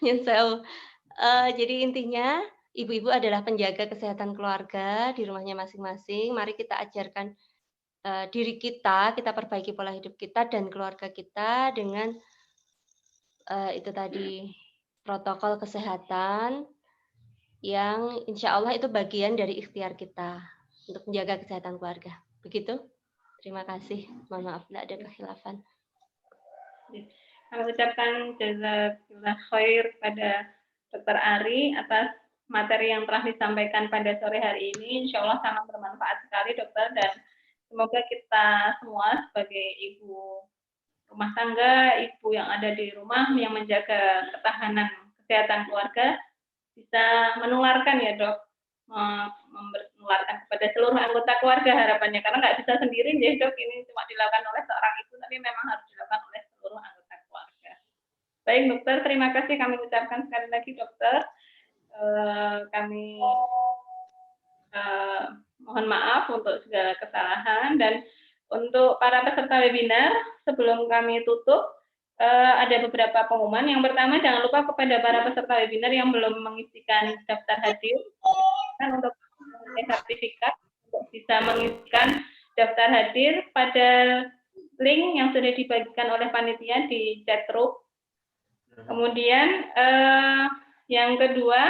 nyun sewu. Jadi intinya ibu-ibu adalah penjaga kesehatan keluarga di rumahnya masing-masing. Mari kita ajarkan, diri kita perbaiki pola hidup kita dan keluarga kita dengan, itu tadi, protokol kesehatan yang insya Allah itu bagian dari ikhtiar kita untuk menjaga kesehatan keluarga. Begitu. Terima kasih. Mohon maaf tidak ada kekhilafan. Kami ucapkan jazakallah khair pada Dr. Ari atas materi yang telah disampaikan pada sore hari ini. Insya Allah sangat bermanfaat sekali, Dokter, dan semoga kita semua sebagai ibu rumah tangga, ibu yang ada di rumah yang menjaga ketahanan kesehatan keluarga bisa menularkan ya, Dok, menularkan kepada seluruh anggota keluarga harapannya, karena nggak bisa sendiri ya, Dok, ini cuma dilakukan oleh seorang ibu, tapi memang harus dilakukan oleh seluruh anggota keluarga. Baik, Dokter, terima kasih kami ucapkan sekali lagi, Dokter. Kami mohon maaf untuk segala kesalahan, dan untuk para peserta webinar, sebelum kami tutup, ada beberapa pengumuman. Yang pertama, jangan lupa kepada para peserta webinar yang belum mengisikan daftar hadir, kan untuk sertifikat untuk bisa mengisikan daftar hadir pada link yang sudah dibagikan oleh panitia di chat room. Kemudian yang kedua,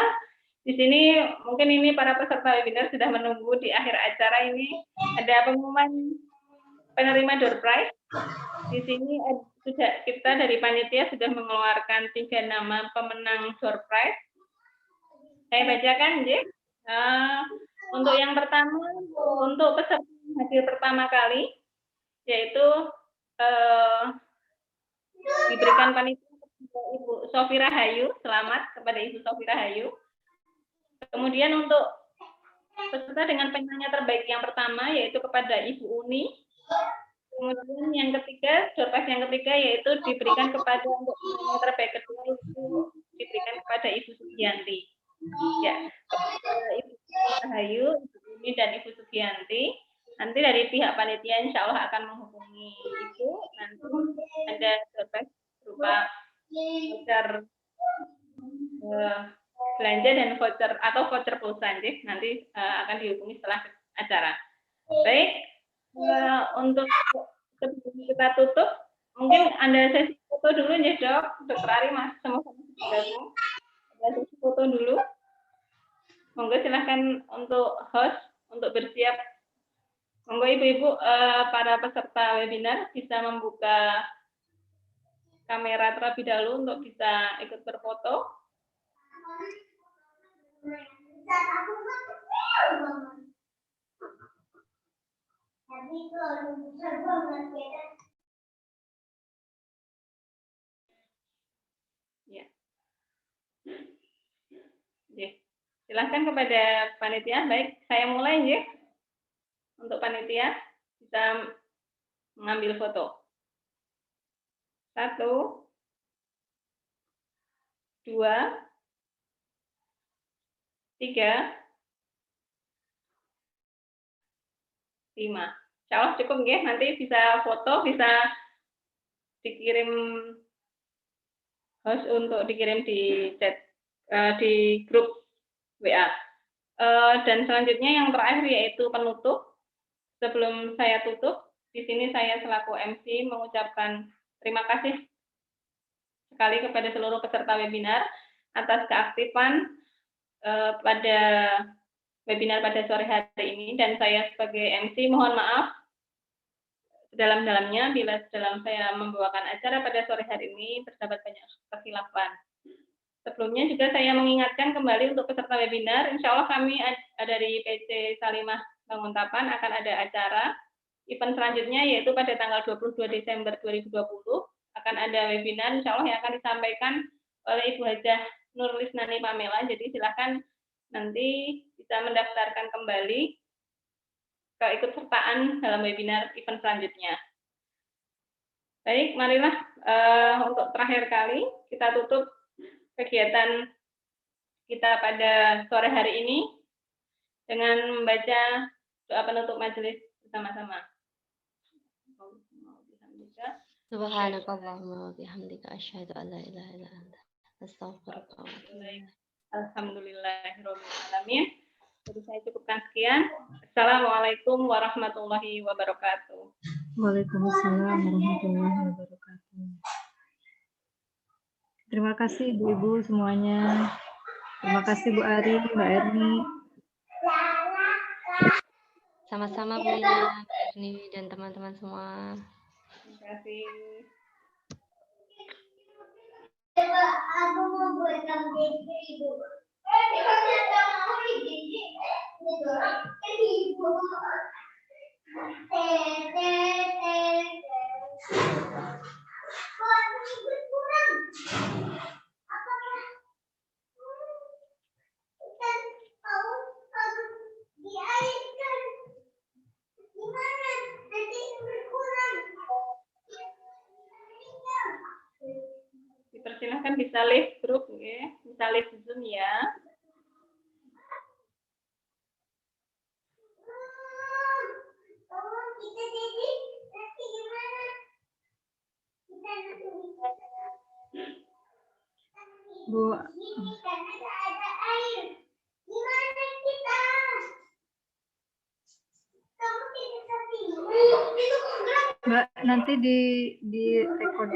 di sini mungkin ini para peserta webinar sudah menunggu di akhir acara ini ada pengumuman penerima door prize. Di sini sudah kita dari panitia sudah mengeluarkan 3 nama pemenang door prize. Saya bacakan, Jik. Untuk yang pertama, untuk peserta hadir pertama kali, yaitu diberikan panitia kepada Ibu Sofi Rahayu. Selamat kepada Ibu Sofi Rahayu. Kemudian untuk peserta dengan penanya terbaik yang pertama, yaitu kepada Ibu Uni. Kemudian yang ketiga, door prize yang ketiga yaitu diberikan kepada untuk penanya terbaik kedua itu diberikan kepada Ibu Sugiyanti. Ya, Ibu Rahayu, Ibu Uni dan Ibu Sugiyanti. Nanti dari pihak panitia insya Allah akan menghubungi Ibu. Nanti ada door prize berupa voucher belanja dan voucher atau voucher pulsa. Nanti akan dihubungi setelah acara. Baik. Untuk sebelum kita tutup, mungkin Anda sesi foto dulu ya, Dr. Ari, Mas, sama-sama bergabung. Ada sesi foto dulu. Monggo silahkan untuk host untuk bersiap. Monggo Ibu-ibu para peserta webinar bisa membuka kamera terlebih dahulu untuk bisa ikut berfoto. Ya. Silahkan kepada panitia. Baik, saya mulai ya. Untuk panitia bisa mengambil foto. 1, 2, 3, 5. Insya Allah cukup ya. Nanti bisa foto, bisa dikirim host untuk dikirim di chat di grup WA. Dan selanjutnya yang terakhir yaitu penutup. Sebelum saya tutup, di sini saya selaku MC mengucapkan terima kasih sekali kepada seluruh peserta webinar atas keaktifan pada webinar pada sore hari ini, dan saya sebagai MC mohon maaf sedalam-dalamnya bila dalam saya membawakan acara pada sore hari ini terdapat banyak kekhilafan. Sebelumnya juga saya mengingatkan kembali untuk peserta webinar, insya Allah kami dari PC Salimah Banguntapan akan ada acara event selanjutnya yaitu pada tanggal 22 Desember 2020 akan ada webinar insya Allah yang akan disampaikan oleh Ibu Hajah Nurlisnani Pamela. Jadi silakan nanti bisa mendaftarkan kembali keikutsertaan dalam webinar event selanjutnya. Baik, marilah untuk terakhir kali kita tutup kegiatan kita pada sore hari ini dengan membaca doa penutup majelis bersama-sama. Subhanakallahumma wa bihamdika asyhadu an la ilaha illa anta astaghfiruka wa atubu ilaik. Alhamdulillahirabbil alamin. Jadi saya cukupkan sekian. Assalamualaikum warahmatullahi wabarakatuh. Waalaikumsalam warahmatullahi wabarakatuh. Terima kasih Ibu-ibu semuanya. Terima kasih Bu Ari, Mbak Erni. Sama-sama Bu Ina, Mbak Erni dan teman-teman semua. Terima kasih. Aku mau buat ibu. Dipersilahkan bisa live grup ya, bisa live Zoom ya. Bu, Mbak nanti di record.